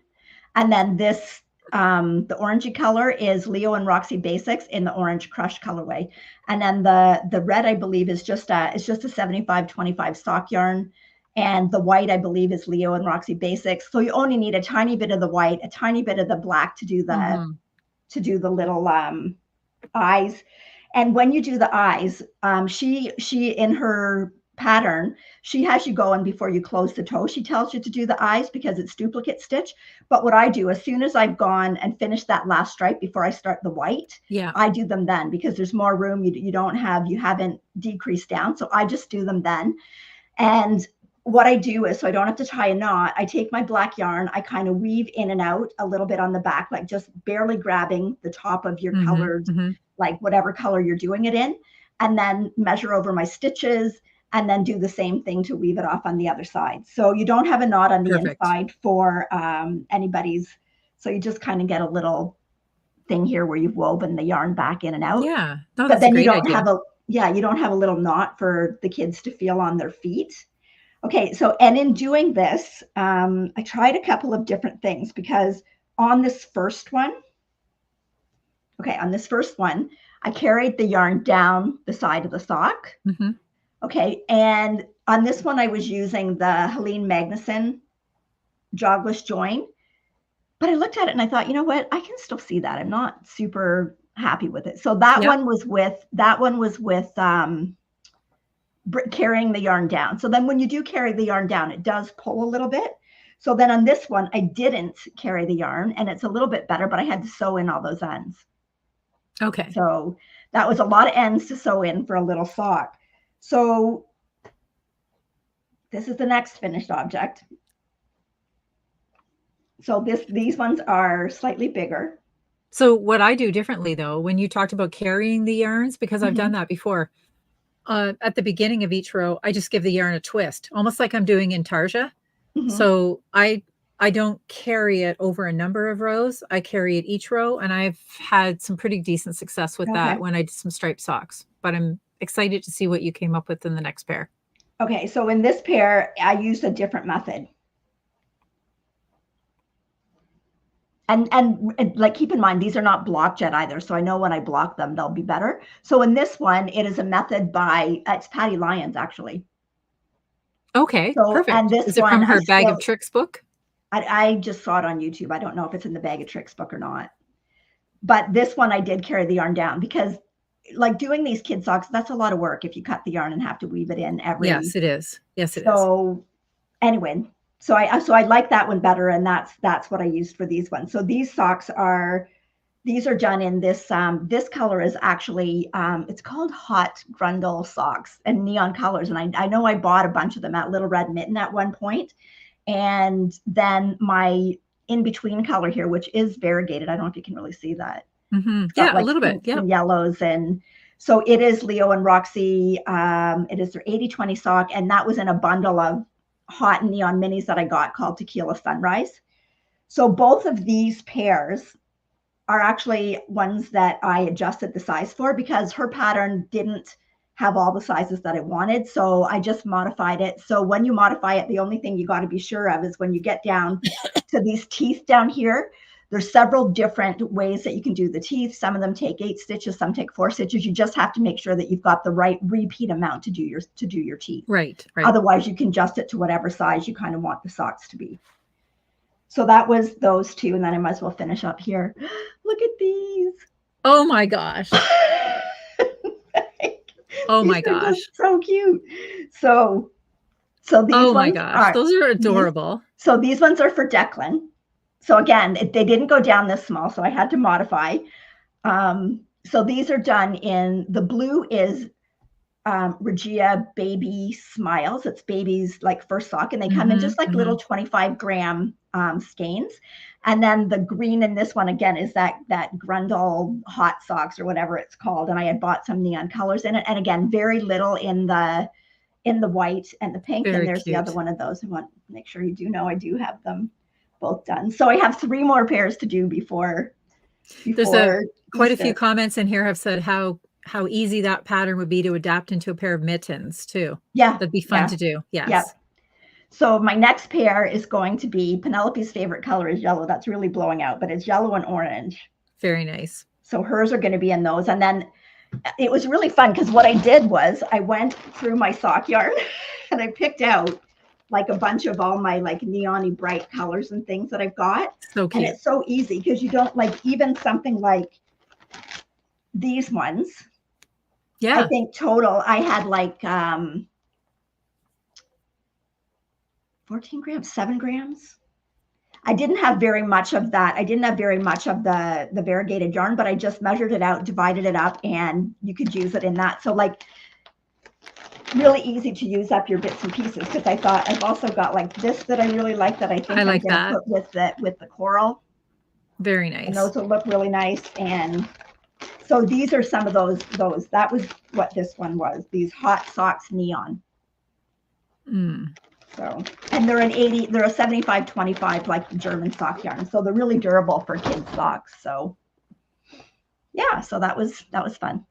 And then this the orangey color is Leo and Roxy Basics in the orange crush colorway. And then the red, I believe, is just a 75-25 stock yarn. And the white, I believe, is Leo and Roxy Basics. So you only need a tiny bit of the white, a tiny bit of the black to do the little eyes. And when you do the eyes, she in her pattern, she has you go in before you close the toe. She tells you to do the eyes because it's duplicate stitch. But what I do, as soon as I've gone and finished that last stripe before I start the white, I do them then because there's more room. You haven't decreased down. So I just do them then. And what I do is, so I don't have to tie a knot, I take my black yarn, I kind of weave in and out a little bit on the back, like just barely grabbing the top of your colored, like whatever color you're doing it in, and then measure over my stitches and then do the same thing to weave it off on the other side. So you don't have a knot on the inside for anybody's. So you just kind of get a little thing here where you've woven the yarn back in and out. Yeah. No, but then you don't have you don't have a little knot for the kids to feel on their feet. Okay, so, and in doing this, I tried a couple of different things because on this first one, I carried the yarn down the side of the sock. Okay, and on this one, I was using the Helene Magnuson jogless join, but I looked at it and I thought, you know what, I can still see that. I'm not super happy with it. So that one was with carrying the yarn down. So then when you do carry the yarn down, it does pull a little bit. So then on this one, I didn't carry the yarn and it's a little bit better, but I had to sew in all those ends. Okay. So that was a lot of ends to sew in for a little sock. So this is the next finished object. So these ones are slightly bigger. So what I do differently though, when you talked about carrying the yarns, because I've done that before, at the beginning of each row, I just give the yarn a twist, almost like I'm doing in Tarja. So I don't carry it over a number of rows. I carry it each row, and I've had some pretty decent success with that when I did some striped socks. But I'm excited to see what you came up with in the next pair. Okay, so in this pair, I used a different method. And like, keep in mind, these are not block jet either. So I know when I block them, they'll be better. So in this one, it is a method by, it's Patty Lyons, actually. Okay, so, perfect. And this is it from her Bag of Tricks book? I just saw it on YouTube. I don't know if it's in the Bag of Tricks book or not. But this one, I did carry the yarn down because like doing these kid socks, that's a lot of work if you cut the yarn and have to weave it in every. Yes, it is. Yes, it is. So anyway, so I like that one better, and that's what I used for these ones. So these socks are done in this this color is actually it's called Hot Grundle socks and neon colors, and I know I bought a bunch of them at Little Red Mitten at one point, and then my in between color here, which is variegated. I don't know if you can really see that. Yeah, like a little bit. Yeah, and yellows, and so it is Leo and Roxy. It is their 80/20 sock, and that was in a bundle of hot neon minis that I got called Tequila Sunrise. So both of these pairs are actually ones that I adjusted the size for because her pattern didn't have all the sizes that I wanted. So I just modified it. So when you modify it, the only thing you got to be sure of is when you get down to these teeth down here, there's several different ways that you can do the teeth. Some of them take 8 stitches, some take 4 stitches. You just have to make sure that you've got the right repeat amount to do your teeth. Right. Otherwise, you can adjust it to whatever size you kind of want the socks to be. So that was those two, and then I might as well finish up here. Look at these. Oh my gosh. Oh my gosh. So cute. So these oh my gosh, those are adorable. So these ones are for Declan. So again, they didn't go down this small, so I had to modify. So these are done in, the blue is Regia Baby Smiles. It's baby's like first sock, and they come in just like little 25-gram skeins. And then the green in this one again is that Grundle hot socks or whatever it's called. And I had bought some neon colors in it, and again, very little in the white and the pink. Very and there's cute. The other one of those. I want to make sure you do know I do have them both done. So I have 3 more pairs to do before There's quite a Easter. few comments in here have said how easy that pattern would be to adapt into a pair of mittens too. Yeah. That'd be fun to do. Yes. Yeah. So my next pair is going to be, Penelope's favorite color is yellow. That's really blowing out, but it's yellow and orange. Very nice. So hers are going to be in those. And then it was really fun because what I did was I went through my sock yarn and I picked out like a bunch of all my like neon-y bright colors and things that I've got. So cute. And it's so easy because you don't like even something like these ones. Yeah. I think total I had like 14 grams, 7 grams. I didn't have very much of that. I didn't have very much of the variegated yarn, but I just measured it out, divided it up, and you could use it in that. So like really easy to use up your bits and pieces, because I thought I've also got like this that I really like that I think I'm gonna put with the coral. Very nice. And those will look really nice. And so these are some of those. That was what this one was. These hot socks neon. So, and they're they're a 75-25 like the German sock yarn. So they're really durable for kids socks. So yeah, so that was fun.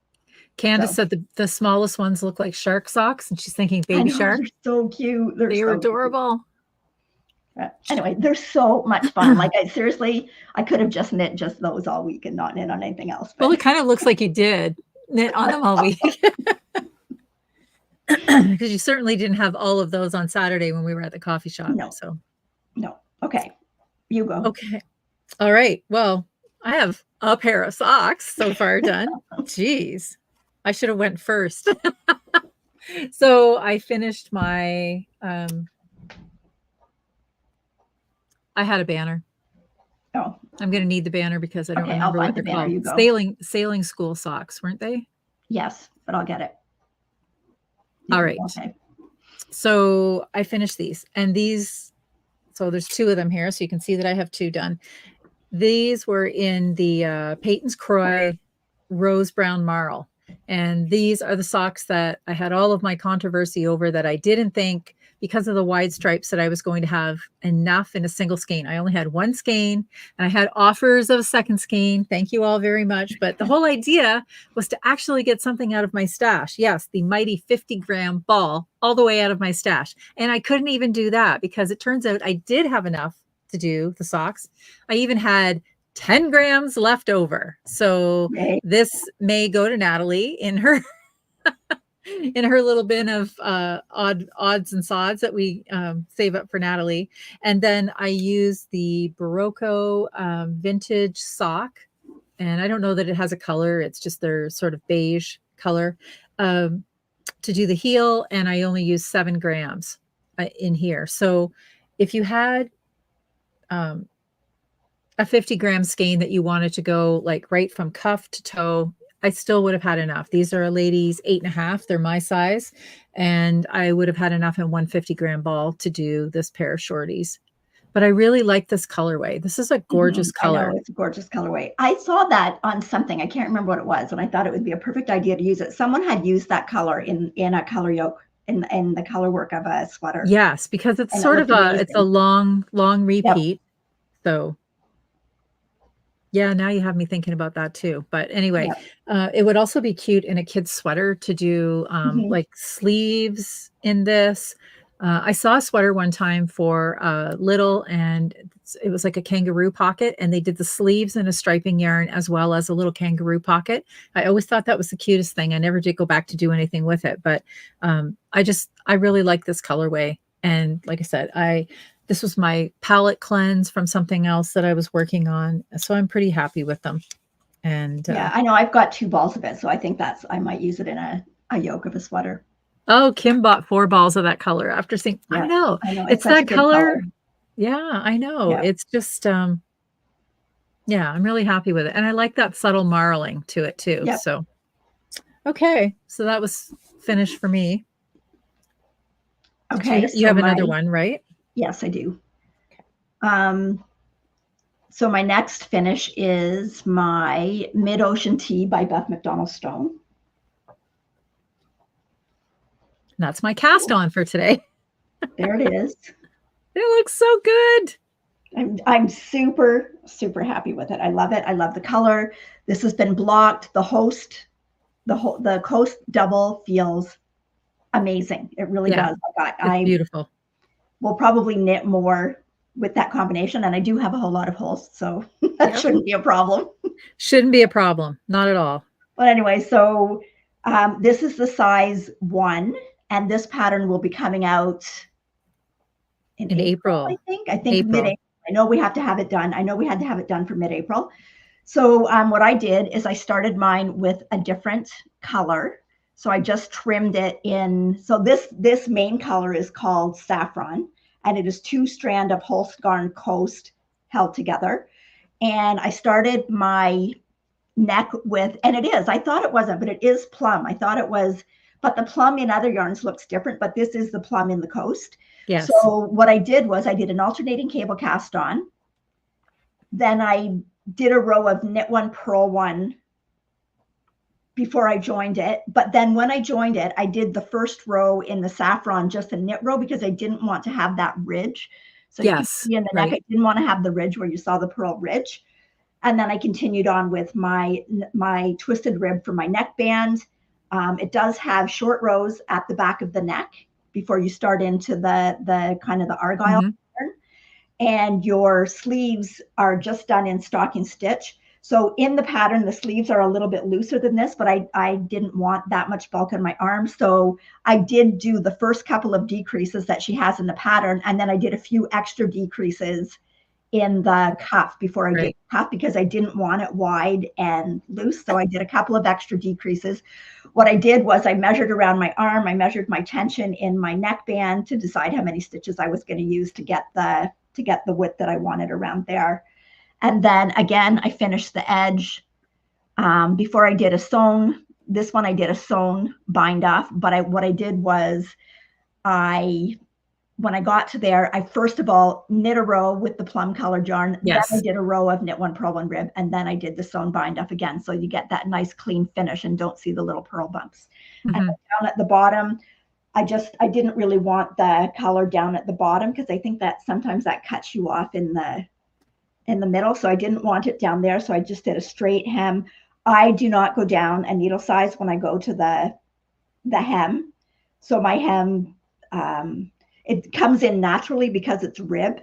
Candace said the smallest ones look like shark socks, and she's thinking baby shark. They're so cute. They're so adorable. Anyway, they're so much fun. Like I could have just knit just those all week and not knit on anything else. But. Well, it kind of looks like you did knit on them all week. Because you certainly didn't have all of those on Saturday when we were at the coffee shop. No. Okay. You go. Okay. All right. Well, I have a pair of socks so far done. Jeez. I should have went first. So I finished my I had a banner. Oh. I'm going to need the banner because I don't remember what they're called. Sailing school socks, weren't they? Yes, but I'll get it. All right. Okay. So I finished these, and these, so there's 2 of them here. So you can see that I have 2 done. These were in the Peyton's Croix Rose Brown Marl. And these are the socks that I had all of my controversy over, that I didn't think, because of the wide stripes, that I was going to have enough in a single skein. I only had 1 skein, and I had offers of a second skein. Thank you all very much. But the whole idea was to actually get something out of my stash. Yes, the mighty 50-gram ball all the way out of my stash. And I couldn't even do that because it turns out I did have enough to do the socks. I even had 10 grams left over. So this may go to Natalie in her in her little bin of odds and sods that we save up for Natalie. And then I use the Barocco vintage sock. And I don't know that it has a color. It's just their sort of beige color to do the heel. And I only use 7 grams in here. So if you had a 50-gram skein that you wanted to go like right from cuff to toe, I still would have had enough. These are a lady's 8.5. They're my size. And I would have had enough in 150-gram ball to do this pair of shorties. But I really like this colorway. This is a gorgeous color. I know, it's a gorgeous colorway. I saw that on something. I can't remember what it was. And I thought it would be a perfect idea to use it. Someone had used that color in a color yoke in the color work of a sweater. Yes, because it's sort of it's a long repeat. Yep. So Yeah, now you have me thinking about that too. But anyway, Yeah. it would also be cute in a kid's sweater to do like sleeves in this. I saw a sweater one time for little, and it was like a kangaroo pocket, and they did the sleeves in a striping yarn as well as a little kangaroo pocket. I always thought that was the cutest thing. I never did go back to do anything with it, but I really like this colorway. And like I said, this was my palette cleanse from something else that I was working on. So I'm pretty happy with them. And yeah, I know I've got 2 balls of it. So I think I might use it in a yoke of a sweater. oh, Kim bought 4 balls of that color after seeing, Yeah, I know. I know. It's Such a that good color. Yeah, I know. Yeah. It's just, yeah, I'm really happy with it. And I like that subtle marling to it too. Yep. So, okay. So that was finished for me. Okay. You have another one, right? Yes, I do. So my next finish is my Mid-Ocean Tea by Beth McDonald Stone. That's my cast on for today. There it is. It looks so good. I'm super, super happy with it. I love it. I love the color. This has been blocked. The coast double feels amazing. It really does. It's beautiful. Will probably knit more with that combination, and I do have a whole lot of holes, so that shouldn't be a problem. Shouldn't be a problem, not at all. But anyway, so this is the size 1, and this pattern will be coming out in April. I think mid-April. I know we have to have it done. I know we had to have it done for mid-April. So what I did is I started mine with a different color. So I just trimmed it in. So this main color is called Saffron, and it is 2 strand of Holstgarn Coast held together. And I started my neck with, and it is, I thought it wasn't, but it is plum. I thought it was, but the plum in other yarns looks different, but this is the plum in the Coast. Yes. So what I did was I did an alternating cable cast on. Then I did a row of knit 1, purl 1 before I joined it. But then when I joined it, I did the first row in the saffron, just a knit row, because I didn't want to have that ridge. So you can see in the neck, I didn't want to have the ridge where you saw the purl ridge. And then I continued on with my twisted rib for my neckband. It does have short rows at the back of the neck before you start into the kind of the argyle pattern. And your sleeves are just done in stocking stitch. So in the pattern, the sleeves are a little bit looser than this, but I didn't want that much bulk on my arms. So I did do the first couple of decreases that she has in the pattern. And then I did a few extra decreases in the cuff before I did the cuff, because I didn't want it wide and loose. So I did a couple of extra decreases. What I did was I measured around my arm. I measured my tension in my neckband to decide how many stitches I was going to use to get the width that I wanted around there. And then again, I finished the edge before I did a sewn. This one I did a sewn bind off, but what I did was when I got to there, I first of all knit a row with the plum colored yarn. Yes. Then I did a row of knit 1, purl 1 rib, and then I did the sewn bind off again. So you get that nice clean finish and don't see the little purl bumps. And down at the bottom, I didn't really want the color down at the bottom, because I think that sometimes that cuts you off in the middle. So I didn't want it down there. So I just did a straight hem. I do not go down a needle size when I go to the hem. So my hem, it comes in naturally because it's rib,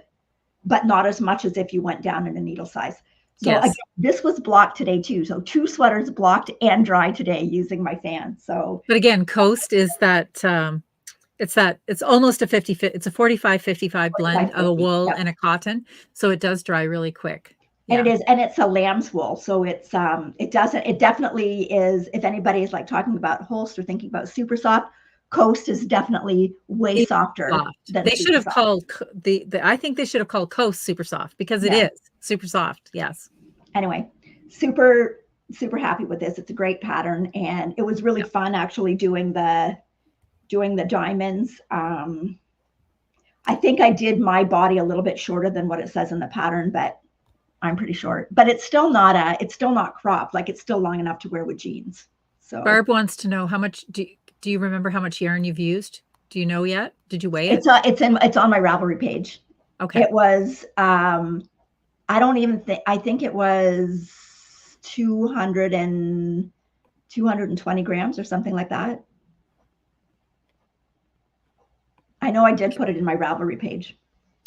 but not as much as if you went down in a needle size. So again, this was blocked today too. So 2 sweaters blocked and dry today using my fan. So, but again, Coast is that, it's almost a 50, it's a 45-55 blend of a wool and a cotton. So it does dry really quick. Yeah. And it is, and it's a lamb's wool. So it's, it definitely is, if anybody is like talking about Holst or thinking about super soft, Coast is definitely way softer. Than they should have called I think they should have called Coast super soft, because it is super soft. Yes. Anyway, super, super happy with this. It's a great pattern, and it was really fun actually doing the diamonds. I think I did my body a little bit shorter than what it says in the pattern, but I'm pretty short. But it's still not cropped. Like, it's still long enough to wear with jeans. So Barb wants to know how much do you remember how much yarn you've used? Do you know yet? Did you weigh it? It's on my Ravelry page. Okay. It was I don't even think, I think it was 220 grams or something like that. I know I did put it in my Ravelry page.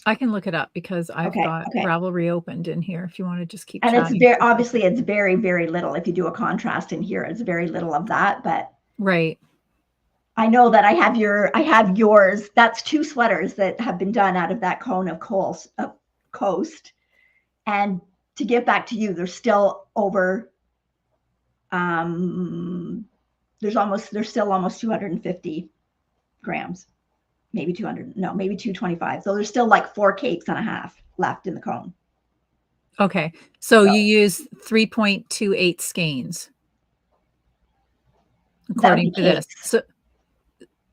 I can look it up because I've got Ravelry opened in here if you want to just keep chatting. And it's very, obviously it's very, very little. If you do a contrast in here, it's very little of that, but. Right. I know that I have yours. That's 2 sweaters that have been done out of that cone of Coast. And to get back to you, there's still over, there's still almost 250 grams, maybe 200, no, maybe 225. So there's still like 4 cakes and a half left in the cone. Okay. So you use 3.28 skeins according to this. So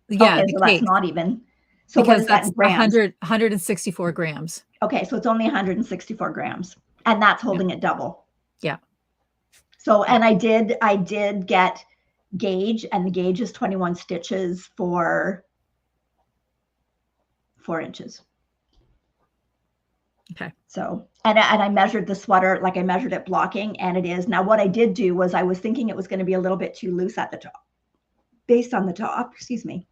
yeah, okay, so that's not even. So because what is that in grams? 164 grams. Okay, so it's only 164 grams, and that's holding it double. Yeah. So, and I did get gauge, and the gauge is 21 stitches for 4 inches. Okay. So, and I measured the sweater, like I measured it blocking, and it is. Now what I did do was I was thinking it was going to be a little bit too loose at the top, based on the top, excuse me.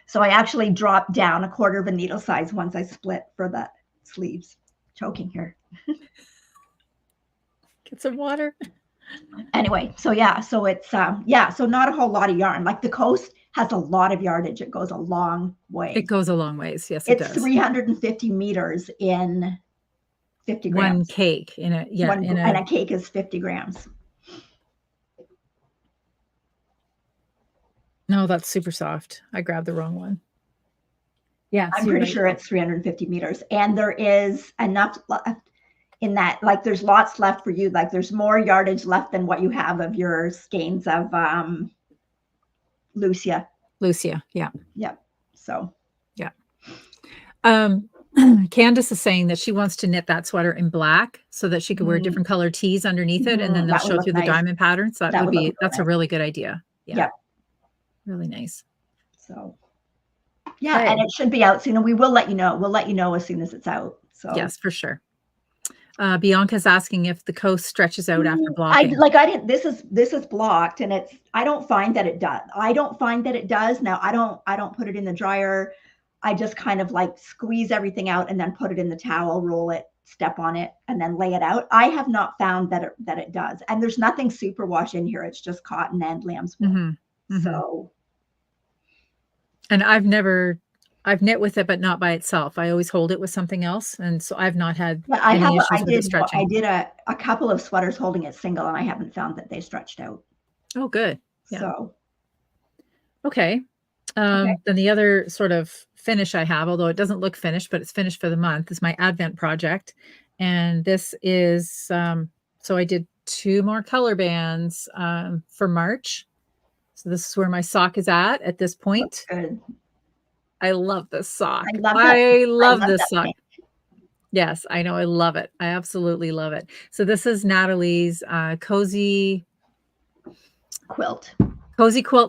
So I actually dropped down 1/4 of a needle size once I split for the sleeves. Choking here. Get some water. Anyway, so yeah, so it's yeah, so not a whole lot of yarn. Like the Coast has a lot of yardage. It goes a long way. It goes a long ways. Yes, it does. It's 350 meters in 50 grams. One cake in a, yeah. And a cake is 50 grams. No, that's super soft. I grabbed the wrong one. Yeah. I'm pretty sure it's 350 meters. And there is enough in that, like there's lots left for you. Like there's more yardage left than what you have of your skeins of Lucia. Lucia, yeah. Yep. So. Yeah. Candace is saying that she wants to knit that sweater in black so that she could wear different color tees underneath it, and then they'll show through the diamond patterns. So that would be, that's a really good idea. Yeah. Yep. Really nice. So yeah, and it should be out soon, and we will let you know. We'll let you know as soon as it's out. So yes, for sure. Bianca's asking if the Coast stretches out after blocking. This is blocked, and I don't find that it does. Now I don't put it in the dryer. I just kind of like squeeze everything out and then put it in the towel, roll it, step on it, and then lay it out. I have not found that it does. And there's nothing superwash in here. It's just cotton and lamb's wool. So. And I've knit with it, but not by itself. I always hold it with something else. And so I've not had any issues with it stretching. I did a couple of sweaters holding it single, and I haven't found that they stretched out. Oh, good. Yeah. So. Okay. Then the other sort of finish I have, although it doesn't look finished, but it's finished for the month, is my Advent project. And this is, so I did 2 more color bands for March. So this is where my sock is at this point. That's good. I love this sock. I love this sock. Pink. Yes, I know. I love it. I absolutely love it. So this is Natalie's cozy quilt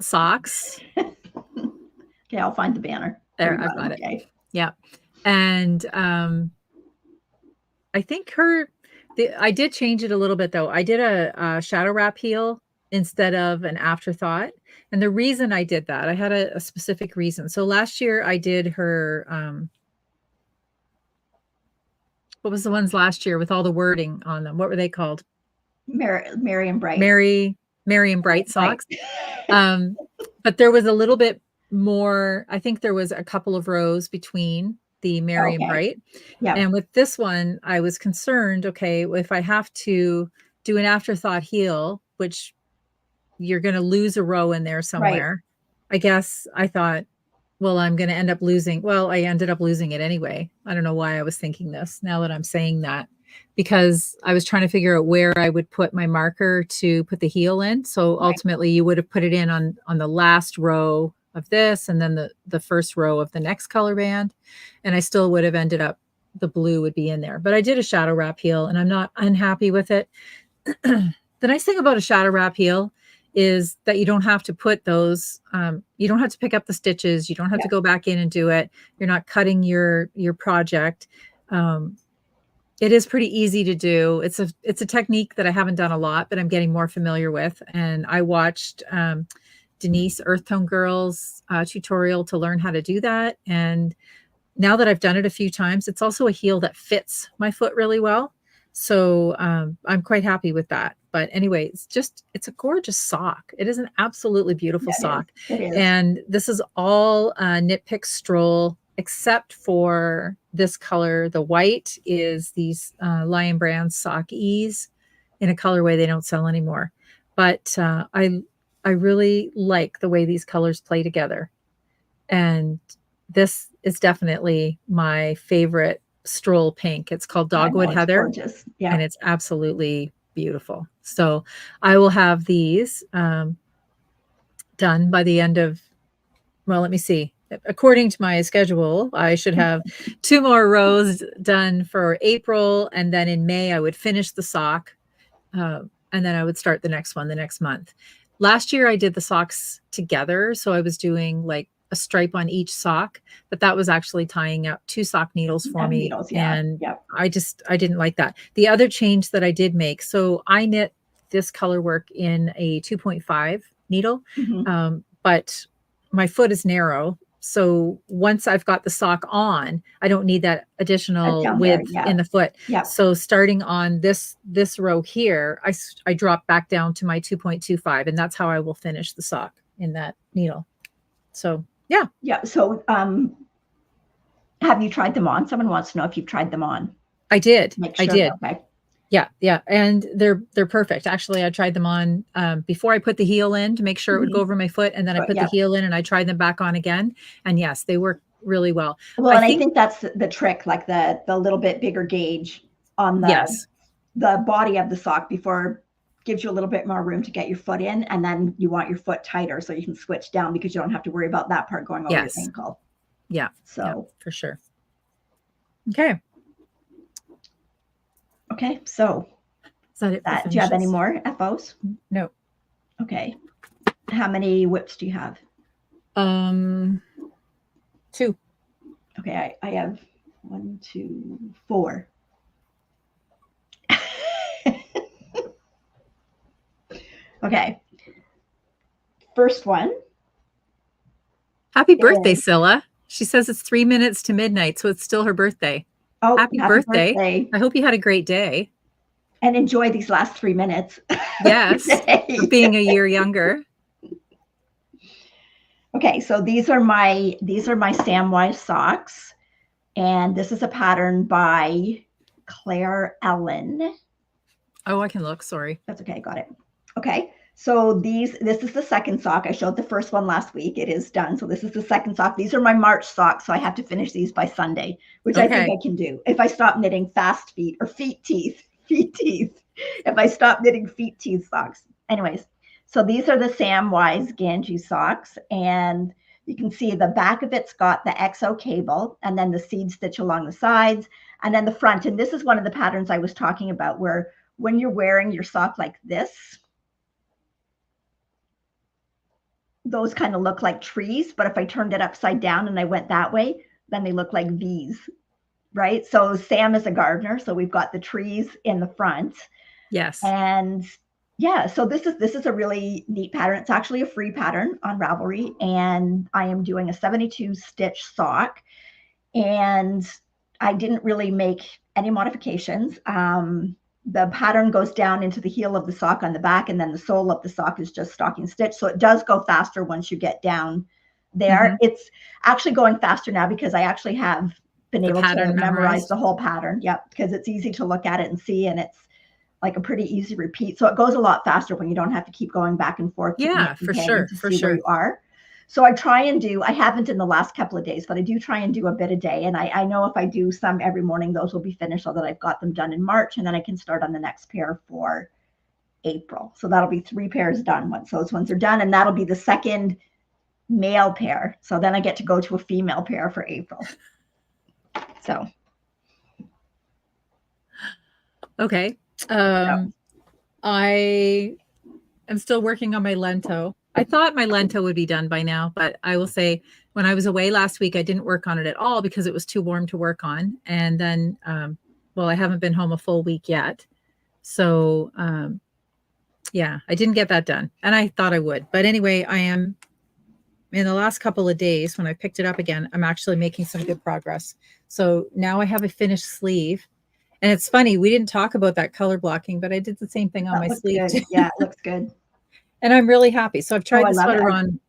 socks. Okay, I'll find the banner. There, I've got it. Yeah. And I think I did change it a little bit though. I did a shadow wrap heel instead of an afterthought. And the reason I did that, I had a specific reason. So last year I did her, what was the ones last year with all the wording on them? What were they called? Merry and Bright. Merry and Bright socks. But there was a little bit more, I think there was a couple of rows between the Merry and Bright. Yeah. And with this one, I was concerned, okay, if I have to do an afterthought heel, which you're going to lose a row in there somewhere. Right. I guess I thought, well, I'm going to end up losing. Well, I ended up losing it anyway. I don't know why I was thinking this now that I'm saying that, because I was trying to figure out where I would put my marker to put the heel in. So ultimately you would have put it in on the last row of this, and then the first row of the next color band. And I still would have ended up, the blue would be in there, but I did a shadow wrap heel and I'm not unhappy with it. The nice thing about a shadow wrap heel is that you don't have to put those, you don't have to pick up the stitches. You don't have to go back in and do it. You're not cutting your project. It is pretty easy to do. It's a technique that I haven't done a lot, but I'm getting more familiar with. And I watched Denise Earth Tone Girl's tutorial to learn how to do that. And now that I've done it a few times, it's also a heel that fits my foot really well. So I'm quite happy with that. But anyway, it's a gorgeous sock. It is an absolutely beautiful sock. It is. And this is all Knit Pick Stroll, except for this color. The white is these Lion Brand Sock Ease in a colorway they don't sell anymore. But I really like the way these colors play together. And this is definitely my favorite stroll pink. It's called Dogwood Heather. Gorgeous. Yeah. And it's absolutely beautiful. So I will have these done by the end of, well, let me see. According to my schedule, I should have 2 more rows done for April. And then in May, I would finish the sock. And then I would start the next one the next month. Last year, I did the socks together. So I was doing like a stripe on each sock, but that was actually tying up 2 sock needles for me. Needles, yeah. And I didn't like that. The other change that I did make, so I knit this color work in a 2.5 needle, but my foot is narrow. So once I've got the sock on, I don't need that additional width in the foot. So starting on this row here, I drop back down to my 2.25, and that's how I will finish the sock in that needle. So yeah. So have you tried them on? Someone wants to know if you've tried them on. I did. I did. Okay. Yeah. And they're perfect. Actually, I tried them on before I put the heel in to make sure it would go over my foot. And then I put the heel in and I tried them back on again. And yes, they work really well. Well, I think that's the trick, like the little bit bigger gauge on the body of the sock before gives you a little bit more room to get your foot in. And then you want your foot tighter so you can switch down because you don't have to worry about that part going over your ankle. Yeah. So for sure. Okay. Okay, so is that it? Do you have any more FOs? No. Okay. How many whips do you have? 2. Okay, I have 1, 2, 4. Okay. First one. Happy birthday, Scylla. She says it's 3 minutes to midnight, so it's still her birthday. Oh, happy birthday. I hope you had a great day. And enjoy these last 3 minutes. Yes. Being a year younger. Okay, so these are my Samwise socks. And this is a pattern by Claire Ellen. Oh, I can look. Sorry. That's okay. Got it. Okay. So this is the second sock. I showed the first one last week. It is done. So this is the second sock. These are my March socks. So I have to finish these by Sunday, which I think I can do. If I stop knitting fast feet or feet teeth. If I stop knitting feet teeth socks. Anyways, so these are the Samwise Ganji socks. And you can see the back of it's got the XO cable and then the seed stitch along the sides and then the front. And this is one of the patterns I was talking about where when you're wearing your sock like this, those kind of look like trees, but if I turned it upside down and I went that way, then they look like V's, right? So Sam is a gardener, so we've got the trees in the front. Yes. And yeah, so this is a really neat pattern. It's actually a free pattern on Ravelry, and I am doing a 72 stitch sock, and I didn't really make any modifications. The pattern goes down into the heel of the sock on the back, and then the sole of the sock is just stocking stitch. So it does go faster once you get down there. It's actually going faster now because I actually have been able to memorize the whole pattern. Yep, because it's easy to look at it and see, and it's like a pretty easy repeat. So it goes a lot faster when you don't have to keep going back and forth. Yeah, for sure. For sure. Where you are. So I try and do, I haven't in the last couple of days, but I do try and do a bit a day. And I know if I do some every morning, those will be finished so that I've got them done in March. And then I can start on the next pair for April. So that'll be 3 pairs done once those ones are done. And that'll be the second male pair. So then I get to go to a female pair for April. So. Okay. I am still working on my lento. I thought my lento would be done by now, but I will say when I was away last week, I didn't work on it at all because it was too warm to work on. And then well, I haven't been home a full week yet. So, yeah, I didn't get that done, and I thought I would. But anyway, I am in the last couple of days when I picked it up again, I'm actually making some good progress. So now I have a finished sleeve. And it's funny, we didn't talk about that color blocking, but I did the same thing on my sleeve too. Yeah, it looks good. And I'm really happy. So I've tried the sweater on.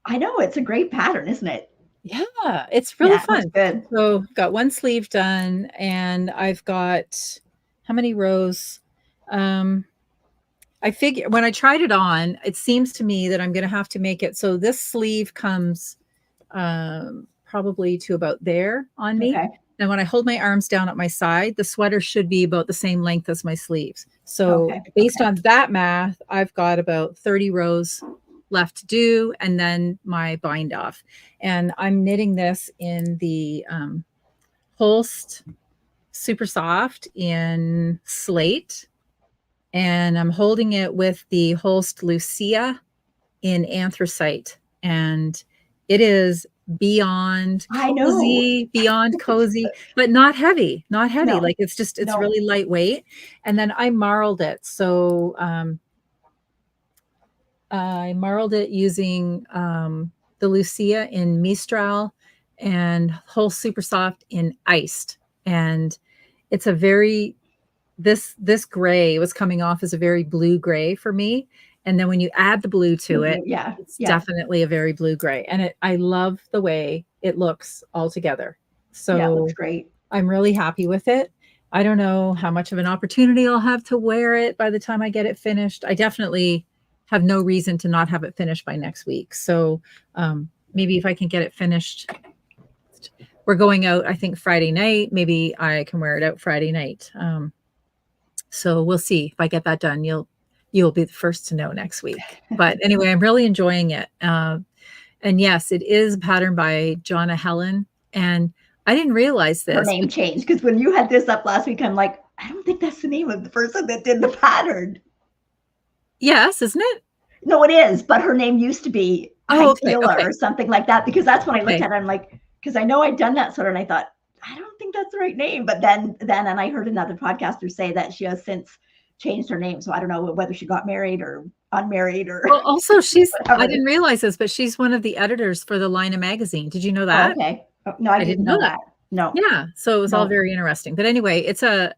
I know, it's a great pattern, isn't it? Yeah, it's really fun. Good. So got one sleeve done, and I've got how many rows? I figure when I tried it on, it seems to me that I'm going to have to make it so this sleeve comes probably to about there on me. Okay. And when I hold my arms down at my side, the sweater should be about the same length as my sleeves. So based on that math, I've got about 30 rows left to do, and then my bind off. And I'm knitting this in the Holst Super Soft in Slate. And I'm holding it with the Holst Lucia in Anthracite. And it is beyond cozy, but not heavy, No. Like it's really lightweight. And then I marled it. So I marled it using the Lucia in Mistral and Holst Super Soft in Iced. And it's a very, this gray was coming off as a very blue gray for me. And then when you add the blue to it, it's definitely a very blue gray. And I love the way it looks all together. So it looks great. I'm really happy with it. I don't know how much of an opportunity I'll have to wear it by the time I get it finished. I definitely have no reason to not have it finished by next week. So maybe if I can get it finished, we're going out, I think Friday night, maybe I can wear it out Friday night. So we'll see if I get that done. You'll be the first to know next week. But anyway, I'm really enjoying it. And yes, it is a pattern by Jonna Helen. And I didn't realize this. Her name changed, because when you had this up last week, I'm like, I don't think that's the name of the person that did the pattern. Yes, isn't it? No, it is. But her name used to be Taylor or something like that, because that's when I looked at it. I'm like, because I know I'd done that sort of, and I thought, I don't think that's the right name. But then and I heard another podcaster say that she has since changed her name. So I don't know whether she got married or unmarried or. Well, also she's, I didn't realize this, but she's one of the editors for the Lina magazine. Did you know that? Oh, okay. Oh, no, I didn't know that. No. Yeah. So it was all very interesting. But anyway, it's a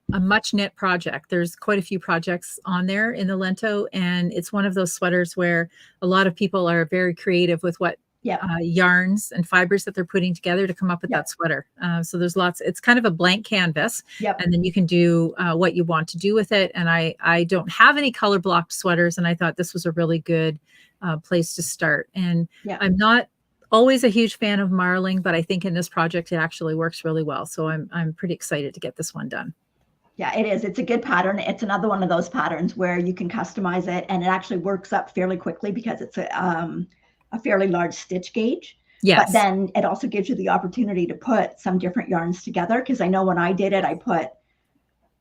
much knit project. There's quite a few projects on there in the Lento, and it's one of those sweaters where a lot of people are very creative with what yarns and fibers that they're putting together to come up with that sweater. So there's lots, it's kind of a blank canvas, and then you can do what you want to do with it. And I don't have any color blocked sweaters, and I thought this was a really good place to start. And I'm not always a huge fan of marling, but I think in this project, it actually works really well. So I'm pretty excited to get this one done. Yeah, it is. It's a good pattern. It's another one of those patterns where you can customize it, and it actually works up fairly quickly because it's a fairly large stitch gauge. Yes. But then it also gives you the opportunity to put some different yarns together. Because I know when I did it, I put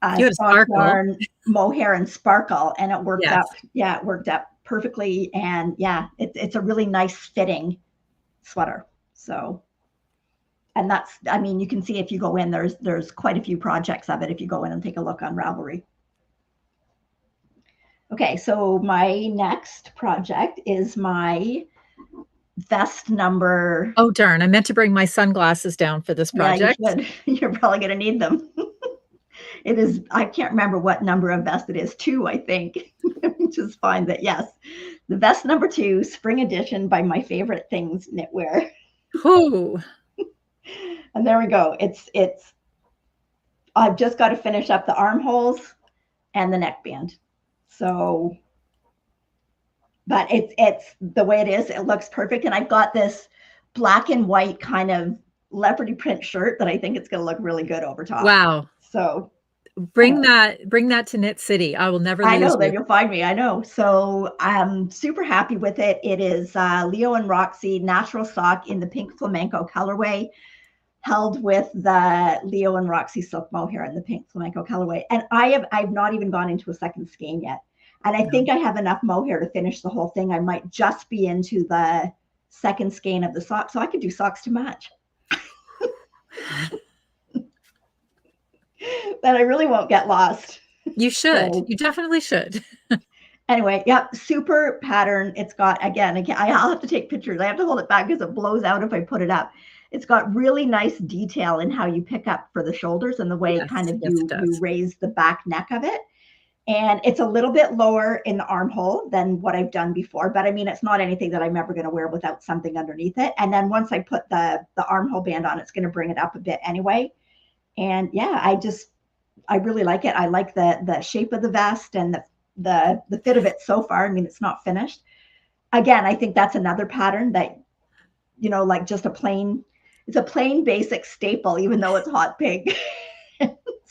yarn, mohair, and sparkle, and it worked up. Yeah, it worked up perfectly. And it's a really nice fitting sweater. So, and that's, I mean, you can see if you go in, there's quite a few projects of it if you go in and take a look on Ravelry. Okay, so my next project is my vest number. Oh, darn. I meant to bring my sunglasses down for this project. Yeah, you should. You're probably going to need them. It is, I can't remember what number of vest it is, 2, I think, which is fine. But yes, the vest number 2, spring edition by My Favorite Things Knitwear. Ooh. And there we go. It's, I've just got to finish up the armholes and the neckband. So, but it's the way it is. It looks perfect. And I've got this black and white kind of leopardy print shirt that I think it's going to look really good over top. Wow. So bring that to Knit City. I will never lose. I know that you'll find me. I know. So I'm super happy with it. It is Leo and Roxy natural sock in the pink flamenco colorway, held with the Leo and Roxy silk mohair in the pink flamenco colorway. And I've not even gone into a second skein yet. And I think I have enough mohair to finish the whole thing. I might just be into the second skein of the sock, so I could do socks to match. That I really won't get lost. You should. So, you definitely should. anyway, yep, super pattern. It's got, again, I'll have to take pictures. I have to hold it back because it blows out if I put it up. It's got really nice detail in how you pick up for the shoulders and the way Yes, kind of yes, it you does. raise the back neck of it. And it's a little bit lower in the armhole than what I've done before, but I mean, it's not anything that I'm ever going to wear without something underneath it. And then once I put the armhole band on, it's going to bring it up a bit anyway. And yeah, I really like it. I like the shape of the vest and the fit of it so far. I mean, it's not finished. Again, I think that's another pattern that, like just it's a plain basic staple, even though it's hot pink.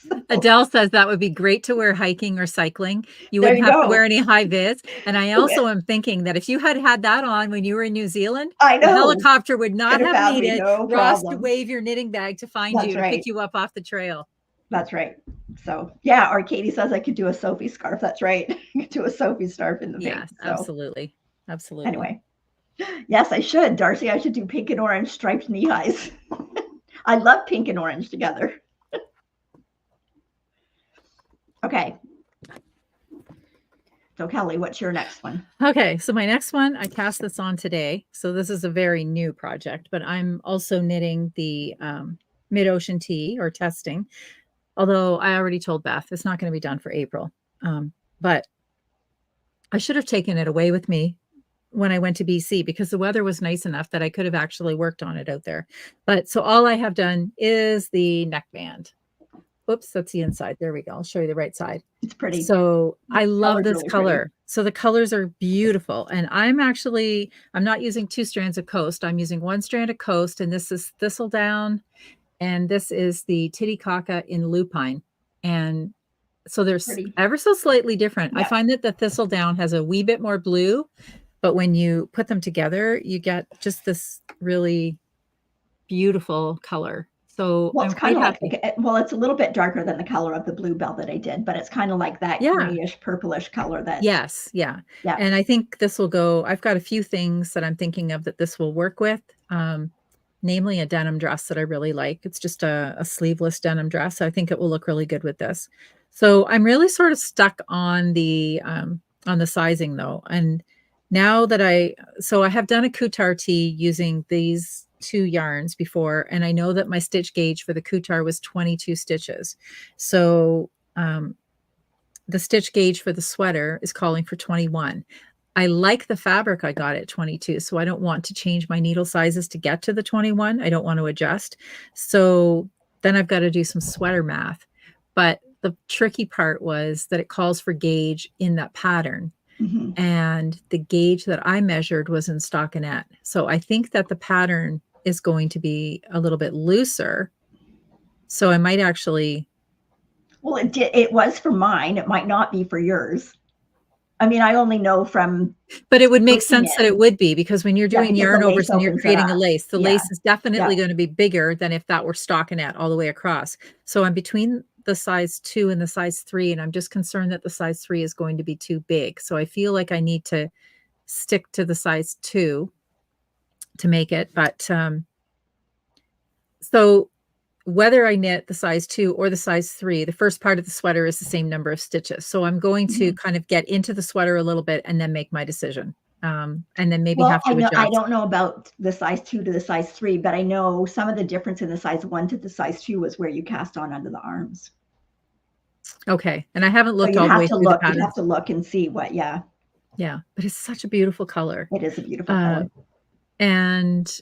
So, Adele says that would be great to wear hiking or cycling. You wouldn't have to wear any high vis. And I also am thinking that if you had that on when you were in New Zealand, I know. the helicopter would not have needed Ross to problem. wave your knitting bag to find That's you, to right. pick you up off the trail. That's right. So yeah, or Katie says I could do a Sophie scarf. That's right. I could do a Sophie scarf in the pink. Yes, so. Absolutely. Absolutely. Anyway, yes, I should. Darcy, I should do pink and orange striped knee highs. I love pink and orange together. Okay. So Kelly, what's your next one? Okay, so my next one, I cast this on today. So this is a very new project, but I'm also knitting the mid-ocean tee or testing. Although I already told Beth it's not going to be done for April. But I should have taken it away with me when I went to BC because the weather was nice enough that I could have actually worked on it out there. But so all I have done is the neckband. Oops, that's the inside. There we go. I'll show you the right side. It's pretty. So I love this really color. Pretty. So the colors are beautiful. And I'm not using 2 strands of coast. I'm using 1 strand of coast. And this is thistledown. And this is the Titicaca in lupine. And so they're ever so slightly different. Yeah. I find that the thistledown has a wee bit more blue. But when you put them together, you get just this really beautiful color. So well, it's kind of it's a little bit darker than the color of the bluebell that I did, but it's kind of like that greenish, purplish color that. Yes. Yeah. And I think this will go, I've got a few things that I'm thinking of that this will work with, namely a denim dress that I really like. It's just a sleeveless denim dress. I think it will look really good with this. So I'm really sort of stuck on the sizing though. And now that I have done a couture tee using these 2 yarns before, and I know that my stitch gauge for the couture was 22 stitches. So the stitch gauge for the sweater is calling for 21. I like the fabric I got at 22, so I don't want to change my needle sizes to get to the 21. I don't want to adjust. So then I've got to do some sweater math. But the tricky part was that it calls for gauge in that pattern. Mm-hmm. And the gauge that I measured was in stockinette. So I think that the pattern is going to be a little bit looser. So I might actually. Well, it was for mine. It might not be for yours. I mean, I only know from. But it would make sense that it would be, because when you're doing yarn overs and you're creating a lace, the lace is definitely going to be bigger than if that were stockinette all the way across. So I'm between the size 2 and the size 3, and I'm just concerned that the size 3 is going to be too big. So I feel like I need to stick to the size 2 to make it. But so whether I knit the size 2 or the size 3, the first part of the sweater is the same number of stitches. So I'm going to kind of get into the sweater a little bit and then make my decision. And then maybe have to adjust. I don't know about the size 2 to the size 3, but I know some of the difference in the size 1 to the size 2 was where you cast on under the arms. Okay. And I haven't looked all the way through the pattern. You have to look and see what, Yeah. But it's such a beautiful color. It is a beautiful color. And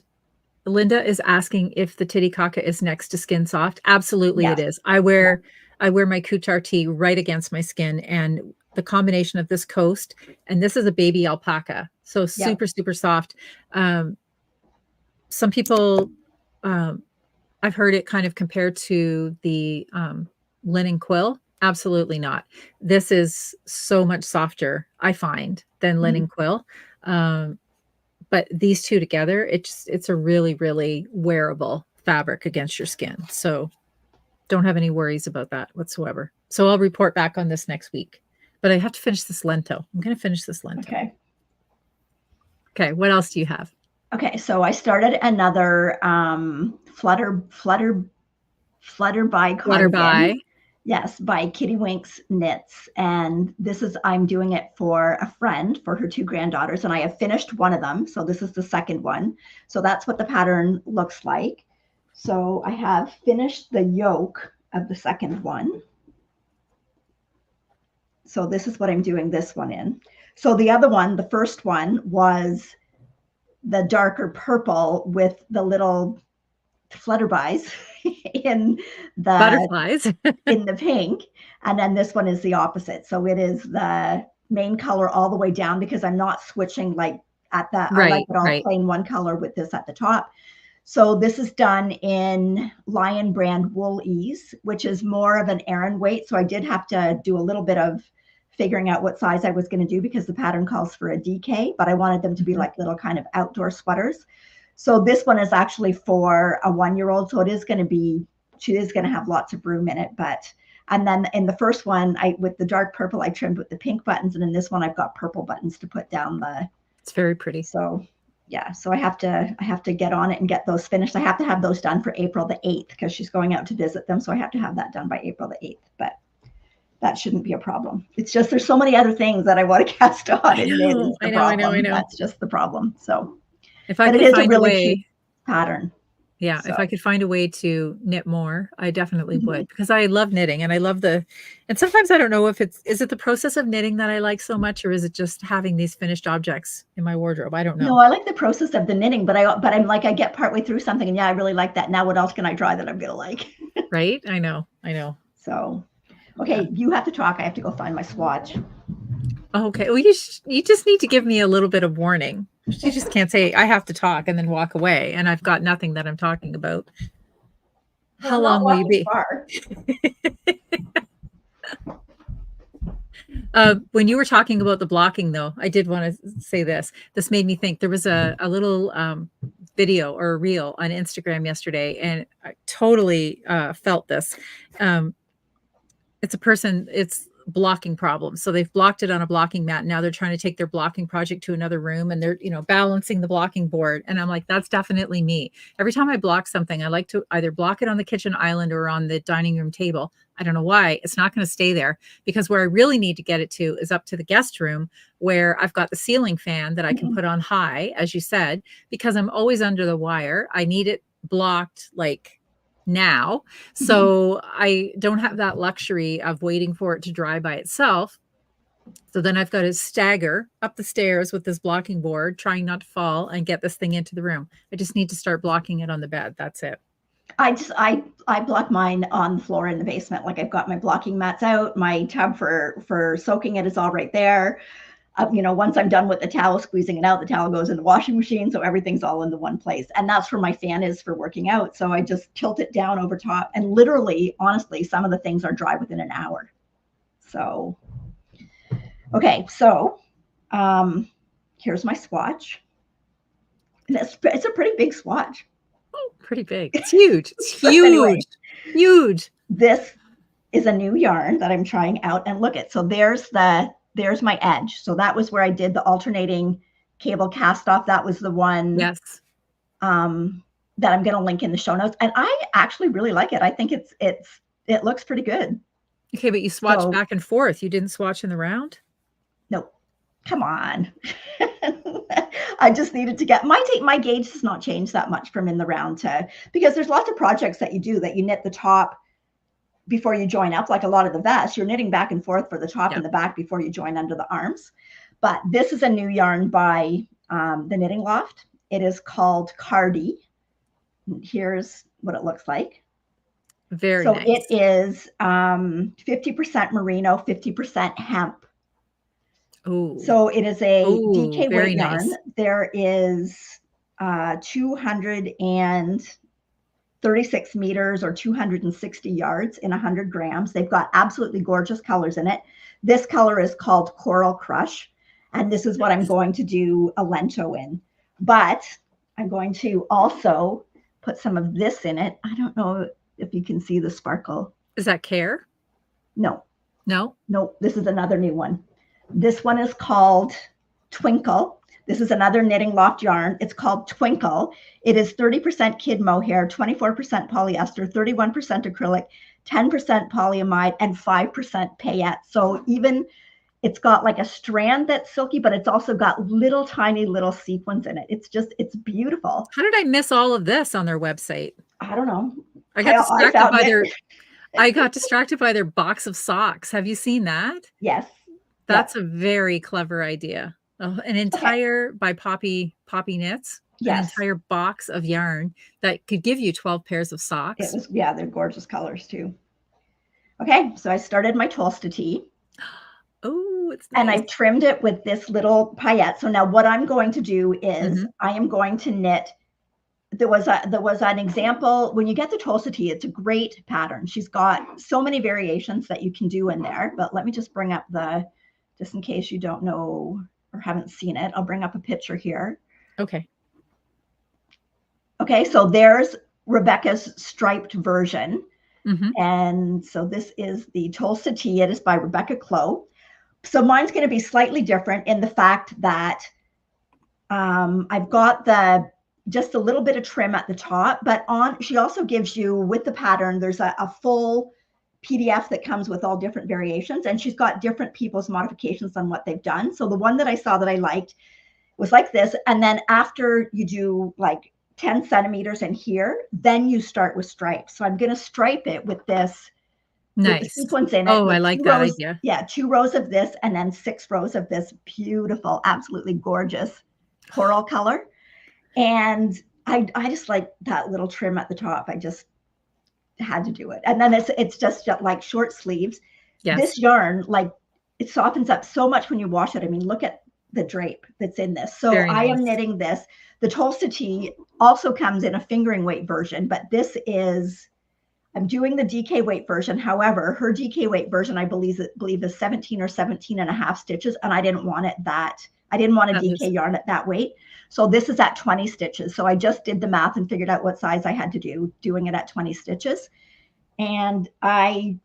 Linda is asking if the Titicaca is next to Skin Soft. Absolutely, yes. It is. I wear my couture tee right against my skin, and the combination of this coast, and this is a baby alpaca, so super, super soft. Some people, I've heard it kind of compared to the linen quill. Absolutely not. This is so much softer, I find, than linen quill. But these two together, it's a really, really wearable fabric against your skin. So don't have any worries about that whatsoever. So I'll report back on this next week. But I have to finish this lento. I'm going to finish this lento. Okay. What else do you have? Okay. So I started another flutter Flutterby cardigan. Yes, by Kitty Winks Knits. And this is, I'm doing it for a friend for her 2 granddaughters. And I have finished one of them. So this is the second one. So that's what the pattern looks like. So I have finished the yoke of the second one. So this is what I'm doing this one in. So the other one, the first one, was the darker purple with the little flutterbys in the butterflies in the pink. And then this one is the opposite. So it is the main color all the way down, because I'm not switching like at that. I like it all plain one color with this at the top. So this is done in Lion brand Wool Ease, which is more of an Aran weight. So I did have to do a little bit of figuring out what size I was going to do, because the pattern calls for a DK, but I wanted them to be like little kind of outdoor sweaters. So this one is actually for a 1-year-old. So it is going to be, she is going to have lots of room in it. But, and then in the first one, with the dark purple, I trimmed with the pink buttons. And in this one, I've got purple buttons to put down the. It's very pretty. So yeah, so I have to get on it and get those finished. I have to have those done for April the 8th, because she's going out to visit them. So I have to have that done by April the 8th, but that shouldn't be a problem. It's just, there's so many other things that I want to cast on. I know. That's just the problem. So. If I could find a way, pattern. Yeah, so. If I could find a way to knit more, I definitely would, because I love knitting and I love and sometimes I don't know if is it the process of knitting that I like so much, or is it just having these finished objects in my wardrobe? I don't know. No, I like the process of the knitting, but I'm like, I get partway through something and yeah, I really like that. Now what else can I try that I'm going to like? Right? I know. So, okay, you have to talk. I have to go find my swatch. Okay. Well, you just need to give me a little bit of warning. You just can't say I have to talk and then walk away, and I've got nothing that I'm talking about. Well, how long will you be? When you were talking about the blocking, though, I did want to say this. This made me think. There was a little video or a reel on Instagram yesterday, and I totally felt this. It's a person. It's blocking problems. So they've blocked it on a blocking mat. Now they're trying to take their blocking project to another room, and they're, balancing the blocking board. And I'm like, that's definitely me. Every time I block something, I like to either block it on the kitchen island or on the dining room table. I don't know why. It's not going to stay there, because where I really need to get it to is up to the guest room, where I've got the ceiling fan that I can put on high, as you said, because I'm always under the wire. I need it blocked like now. So I don't have that luxury of waiting for it to dry by itself. So then I've got to stagger up the stairs with this blocking board, trying not to fall, and get this thing into the room. I just need to start blocking it on the bed. That's it. I block mine on the floor in the basement. Like, I've got my blocking mats out. My tub for soaking it is all right there. Once I'm done with the towel, squeezing it out, the towel goes in the washing machine. So everything's all in the one place. And that's where my fan is for working out. So I just tilt it down over top, and literally, honestly, some of the things are dry within an hour. So, okay. So, here's my swatch. And it's a pretty big swatch. Oh, pretty big. It's huge. It's huge. Anyway, huge. This is a new yarn that I'm trying out, and look at, so there's my edge. So that was where I did the alternating cable cast off. That was the one. Yes. That I'm going to link in the show notes. And I actually really like it. I think it looks pretty good. Okay. But you swatched back and forth. You didn't swatch in the round? No, come on. I just needed to get my gauge does not change that much from in the round because there's lots of projects that you do that you knit the top before you join up, like a lot of the vests, you're knitting back and forth for the top and the back before you join under the arms. But this is a new yarn by the Knitting Loft. It is called Cardi. Here's what it looks like. Very nice. So it is 50% merino, 50% hemp. Ooh. So it is a DK weight yarn. Nice. There is 236 meters or 260 yards in 100 grams. They've got absolutely gorgeous colors in it. This color is called Coral Crush, and this is what I'm going to do a lento in. But I'm going to also put some of this in it. I don't know if you can see the sparkle. Is that Care? No. No? No, this is another new one. This one is called Twinkle. This is another Knitting Loft yarn. It's called Twinkle. It is 30% kid mohair, 24% polyester, 31% acrylic, 10% polyamide, and 5% payette. So even it's got like a strand that's silky, but it's also got little tiny little sequins in it. It's beautiful. How did I miss all of this on their website? I don't know. I got distracted by their box of socks. Have you seen that? Yes. That's a very clever idea. An entire by Poppy Knits. Yes. An entire box of yarn that could give you 12 pairs of socks. They're gorgeous colors too. Okay, so I started my Tolsta tee. Oh, it's nice. And I've trimmed it with this little paillette. So now what I'm going to do is I am going to knit. There was an example. When you get the Tolsta tee, it's a great pattern. She's got so many variations that you can do in there. But let me just bring up just in case you don't know or haven't seen it, I'll bring up a picture here. Okay. Okay, so there's Rebecca's striped version. And so this is the Tolsta tee. It is by Rebecca Clow. So mine's going to be slightly different in the fact that I've got just a little bit of trim at the top, but she also gives you, with the pattern, there's a full PDF that comes with all different variations, and she's got different people's modifications on what they've done. So the one that I saw that I liked was like this, and then after you do like 10 centimeters in here, then you start with stripes. So I'm going to stripe it with this. Nice. With the sequins in it. Oh, I like that idea. Yeah, 2 rows of this and then 6 rows of this beautiful, absolutely gorgeous coral color. And I just like that little trim at the top. I just had to do it. And then it's just like short sleeves. Yes. This yarn, like, it softens up so much when you wash it. I mean, look at the drape that's in this. So I am knitting this. The Tolsta tee also comes in a fingering weight version, but this is, I'm doing the DK weight version. However, her DK weight version, I believe is 17 or 17 and a half stitches. And I didn't want I didn't want a DK yarn at that weight. So this is at 20 stitches. So I just did the math and figured out what size I had to do, doing it at 20 stitches. And I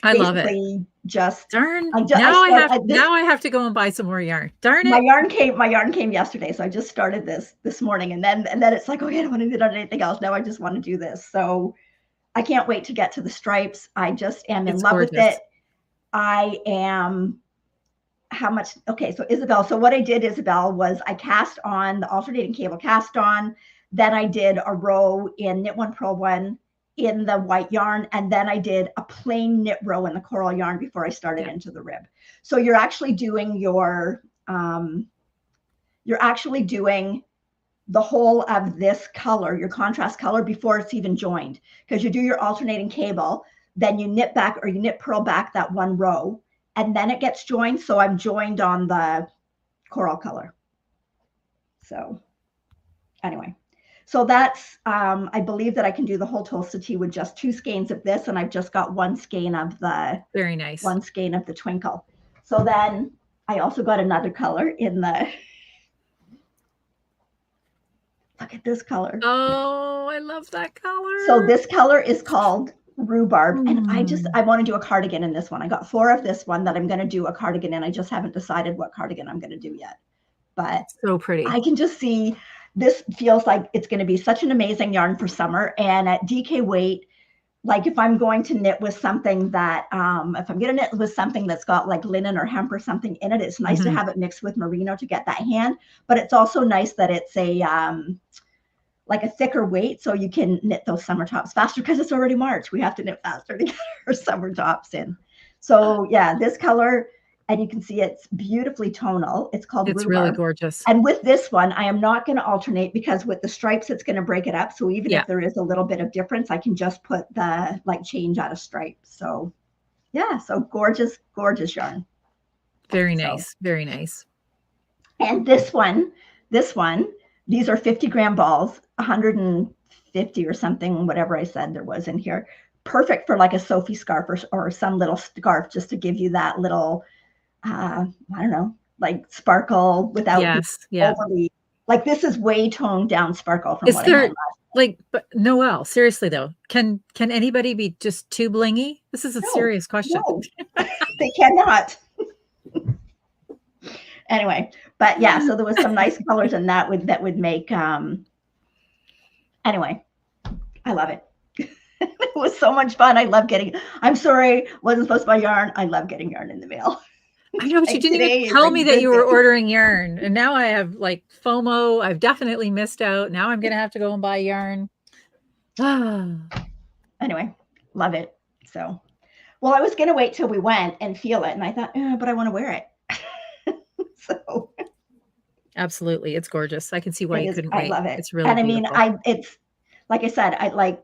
love it. Just now I have to go and buy some more yarn. Darn it. My yarn came yesterday. So I just started this morning, and then it's like, okay, I don't want to knit on anything else. Now I just want to do this. So I can't wait to get to the stripes. I just am in love with it. I am okay, so Isabel. So what I did, Isabel, was I cast on the alternating cable cast on. Then I did a row in Knit One Purl One in the white yarn, and then I did a plain knit row in the coral yarn before I started into the rib. So you're actually doing the whole of this color, your contrast color, before it's even joined, because you do your alternating cable, then you knit back or you knit purl back that one row, and then it gets joined. So I'm joined on the coral color. So anyway. So that's, I believe that I can do the whole Tolsta tee with just 2 skeins of this, and I've just got 1 skein of the, very nice, 1 skein of the Twinkle. So then I also got another color in the, look at this color. Oh, I love that color. So this color is called Rhubarb, and I want to do a cardigan in this one. I got 4 of this one that I'm going to do a cardigan in. I just haven't decided what cardigan I'm going to do yet, but so pretty. I can just see. This feels like it's going to be such an amazing yarn for summer. And at DK weight, like if I'm going to knit with something that, if I'm going to knit with something that's got like linen or hemp or something in it, it's nice to have it mixed with merino to get that hand. But it's also nice that it's like a thicker weight, so you can knit those summer tops faster, because it's already March. We have to knit faster to get our summer tops in. So yeah, this color, and you can see it's beautifully tonal. It's called Rhubarb. Really gorgeous. And with this one, I am not going to alternate, because with the stripes, it's going to break it up. So even if there is a little bit of difference, I can just put the change out of stripes. So yeah, so gorgeous, gorgeous yarn. Very nice. Very nice. And this one, these are 50-gram balls, 150 or something, whatever I said there was in here. Perfect for like a Sophie scarf or some little scarf, just to give you that little, I don't know, like sparkle without overly, like this is way toned down sparkle from what I had. Like, but Noelle, seriously though, can anybody be just too blingy? This is a serious question. No, they cannot. Anyway, but yeah, so there was some nice colors in that would make, anyway, I love it. It was so much fun. I love getting, I'm sorry, wasn't supposed to buy yarn. I love getting yarn in the mail. I know, but you didn't even tell me that you were ordering yarn. And now I have like FOMO. I've definitely missed out. Now I'm going to have to go and buy yarn. Anyway, love it. So, well, I was going to wait till we went and feel it. And I thought, but I want to wear it. So. Absolutely. It's gorgeous. I can see why you couldn't wait. I love it. It's really beautiful. I mean, it's, like I said, I like,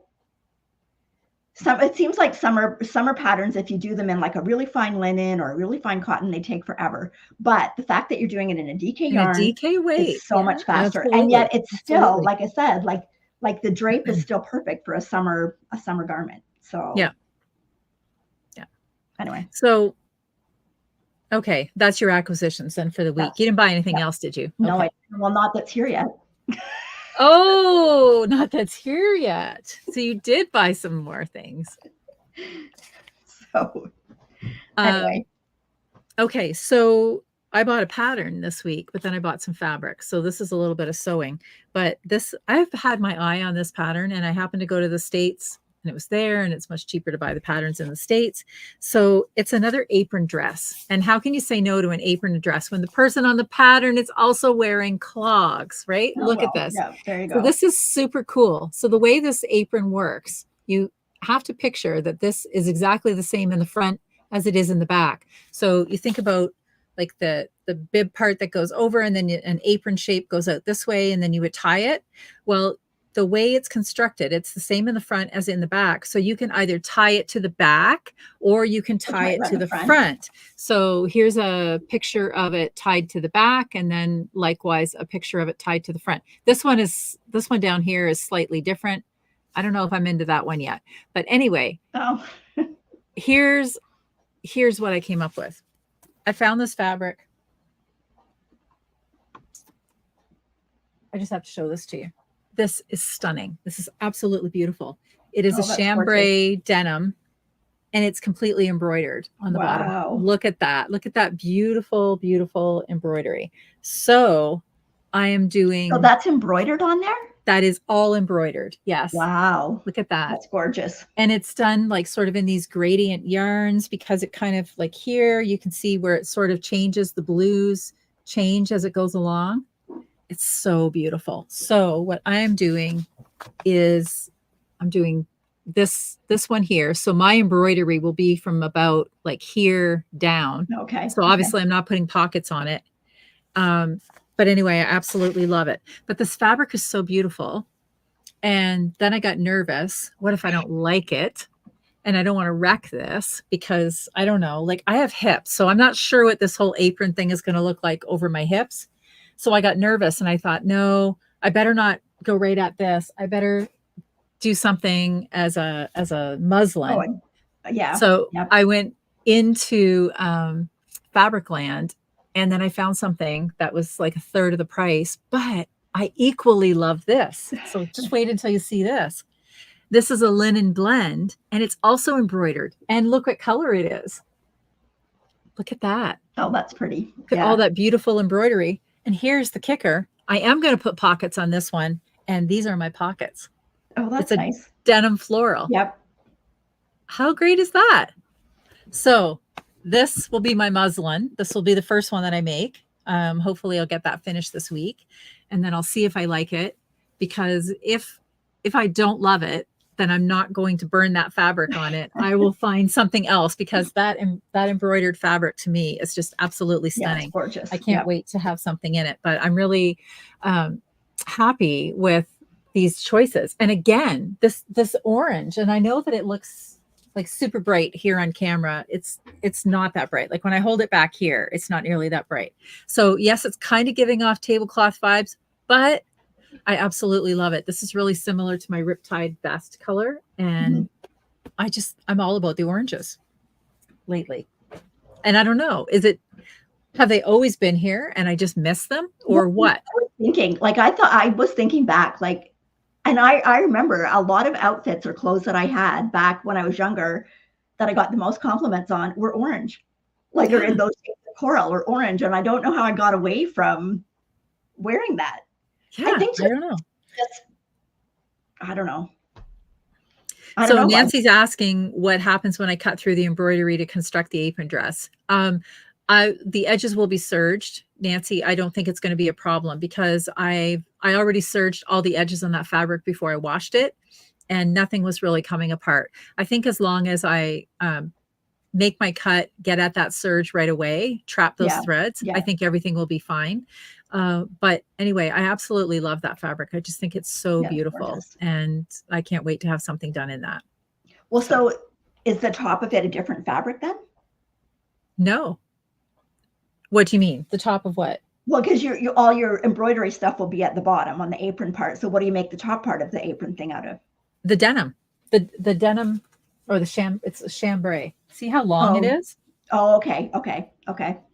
it seems like summer patterns, if you do them in like a really fine linen or a really fine cotton, they take forever. But the fact that you're doing it in a DK yarn, is so much faster. Absolutely. And yet it's still, like I said, like the drape is still perfect for a summer garment. So yeah. Anyway. So okay, that's your acquisitions then for the week. You didn't buy anything else, did you? No, well, not that's here yet. Oh, not that's here yet. So you did buy some more things. So anyway. Okay, so I bought a pattern this week, but then I bought some fabric. So this is a little bit of sewing, but I've had my eye on this pattern, and I happened to go to the States and it was there, and it's much cheaper to buy the patterns in the States. So it's another apron dress. And how can you say no to an apron dress when the person on the pattern is also wearing clogs, right? Look at this. Yeah, there you go. So this is super cool. So the way this apron works, you have to picture that this is exactly the same in the front as it is in the back. So you think about like the bib part that goes over, and then an apron shape goes out this way, and then you would tie it. Well, the way it's constructed, it's the same in the front as in the back. So you can either tie it to the back or you can tie it to the front. So here's a picture of it tied to the back, and then likewise a picture of it tied to the front. This one down here is slightly different. I don't know if I'm into that one yet, but anyway, here's what I came up with. I found this fabric. I just have to show this to you. This is stunning. This is absolutely beautiful. It is a chambray denim, and it's completely embroidered on the bottom. Look at that. Look at that beautiful, beautiful embroidery. So I am doing. So that's embroidered on there? That is all embroidered. Yes. Wow. Look at that. That's gorgeous. And it's done like sort of in these gradient yarns, because it kind of like here, you can see where it sort of changes, the blues change as it goes along. It's so beautiful. So what I am doing is I'm doing this one here. So my embroidery will be from about like here down. Okay. So obviously I'm not putting pockets on it. But anyway, I absolutely love it. But this fabric is so beautiful. And then I got nervous. What if I don't like it? And I don't want to wreck this, because I don't know, like I have hips. So I'm not sure what this whole apron thing is going to look like over my hips. So I got nervous, and I thought, no, I better not go right at this. I better do something as a muslin. Oh, yeah. So I went into Fabricland, and then I found something that was like a third of the price, but I equally love this. So just wait until you see this. This is a linen blend, and it's also embroidered. And look what color it is. Look at that. Oh, that's pretty. Look at all that beautiful embroidery. And here's the kicker. I am going to put pockets on this one, and these are my pockets. Oh, that's nice. Denim floral. Yep. How great is that? So this will be my muslin. This will be the first one that I make. Hopefully I'll get that finished this week, and then I'll see if I like it, because if I don't love it, then I'm not going to burn that fabric on it. I will find something else, because that embroidered fabric to me is just absolutely stunning. Yeah, it's gorgeous. I can't wait to have something in it, but I'm really happy with these choices. And again, this orange, and I know that it looks like super bright here on camera. It's not that bright. Like when I hold it back here, it's not nearly that bright. So yes, it's kind of giving off tablecloth vibes, but I absolutely love it. This is really similar to my Riptide Vest color. And I'm all about the oranges lately. And I don't know, have they always been here and I just miss them, or what? I was thinking back, like, and I remember a lot of outfits or clothes that I had back when I was younger that I got the most compliments on were orange. like are in those shades of coral or orange. And I don't know how I got away from wearing that. Yeah, I think I don't know. I don't know. So Nancy's asking what happens when I cut through the embroidery to construct the apron dress. The edges will be serged, Nancy. I don't think it's going to be a problem because I already serged all the edges on that fabric before I washed it, and nothing was really coming apart. I think as long as I make my cut, get at that serge right away, trap those threads, I think everything will be fine. But anyway, I absolutely love that fabric. I just think it's so beautiful. Gorgeous. And I can't wait to have something done in that. Well, so is the top of it a different fabric then? No. What do you mean? The top of what? Well, because all your embroidery stuff will be at the bottom on the apron part. So what do you make the top part of the apron thing out of? The denim. The denim or it's a chambray. See how long it is? Oh, okay.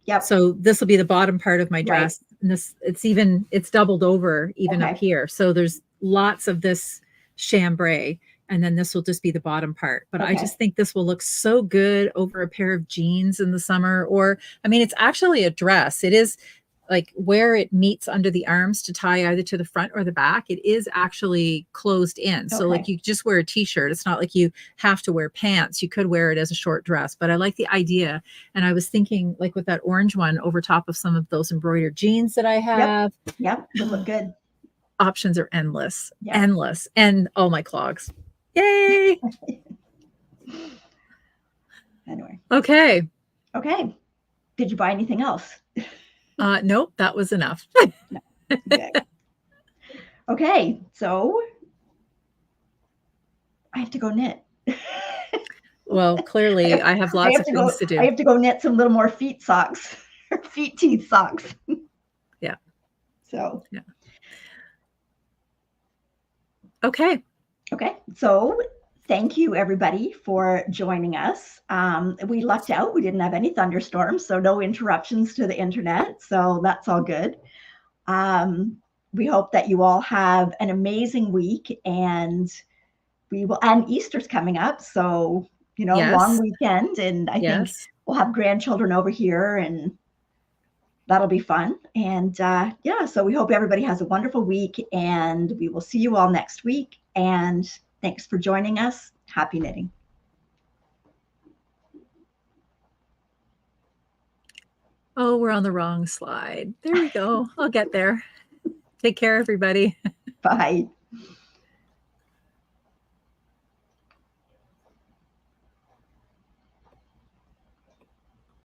Yep. So this will be the bottom part of my dress. Right. And it's doubled over even up here. So there's lots of this chambray, and then this will just be the bottom part. But I just think this will look so good over a pair of jeans in the summer. Or, I mean, it's actually a dress. It is like where it meets under the arms to tie either to the front or the back. It is actually closed in. So like you just wear a t-shirt. It's not like you have to wear pants. You could wear it as a short dress, but I like the idea. And I was thinking like with that orange one over top of some of those embroidered jeans that I have. Yep. They look good. Options are endless, endless. And all my clogs. Yay. Anyway. Okay. Did you buy anything else? Nope, that was enough. Okay, so I have to go knit. Well, clearly I have lots of things to do. I have to go knit some little more feet socks, or feet teeth socks. Yeah. So. Yeah. Okay. So thank you everybody for joining us. We lucked out. We didn't have any thunderstorms, so no interruptions to the internet. So that's all good. We hope that you all have an amazing week, and Easter's coming up. So, long weekend, and I think we'll have grandchildren over here, and that'll be fun. And so we hope everybody has a wonderful week, and we will see you all next week. And thanks for joining us. Happy knitting. Oh, we're on the wrong slide. There we go. I'll get there. Take care, everybody. Bye.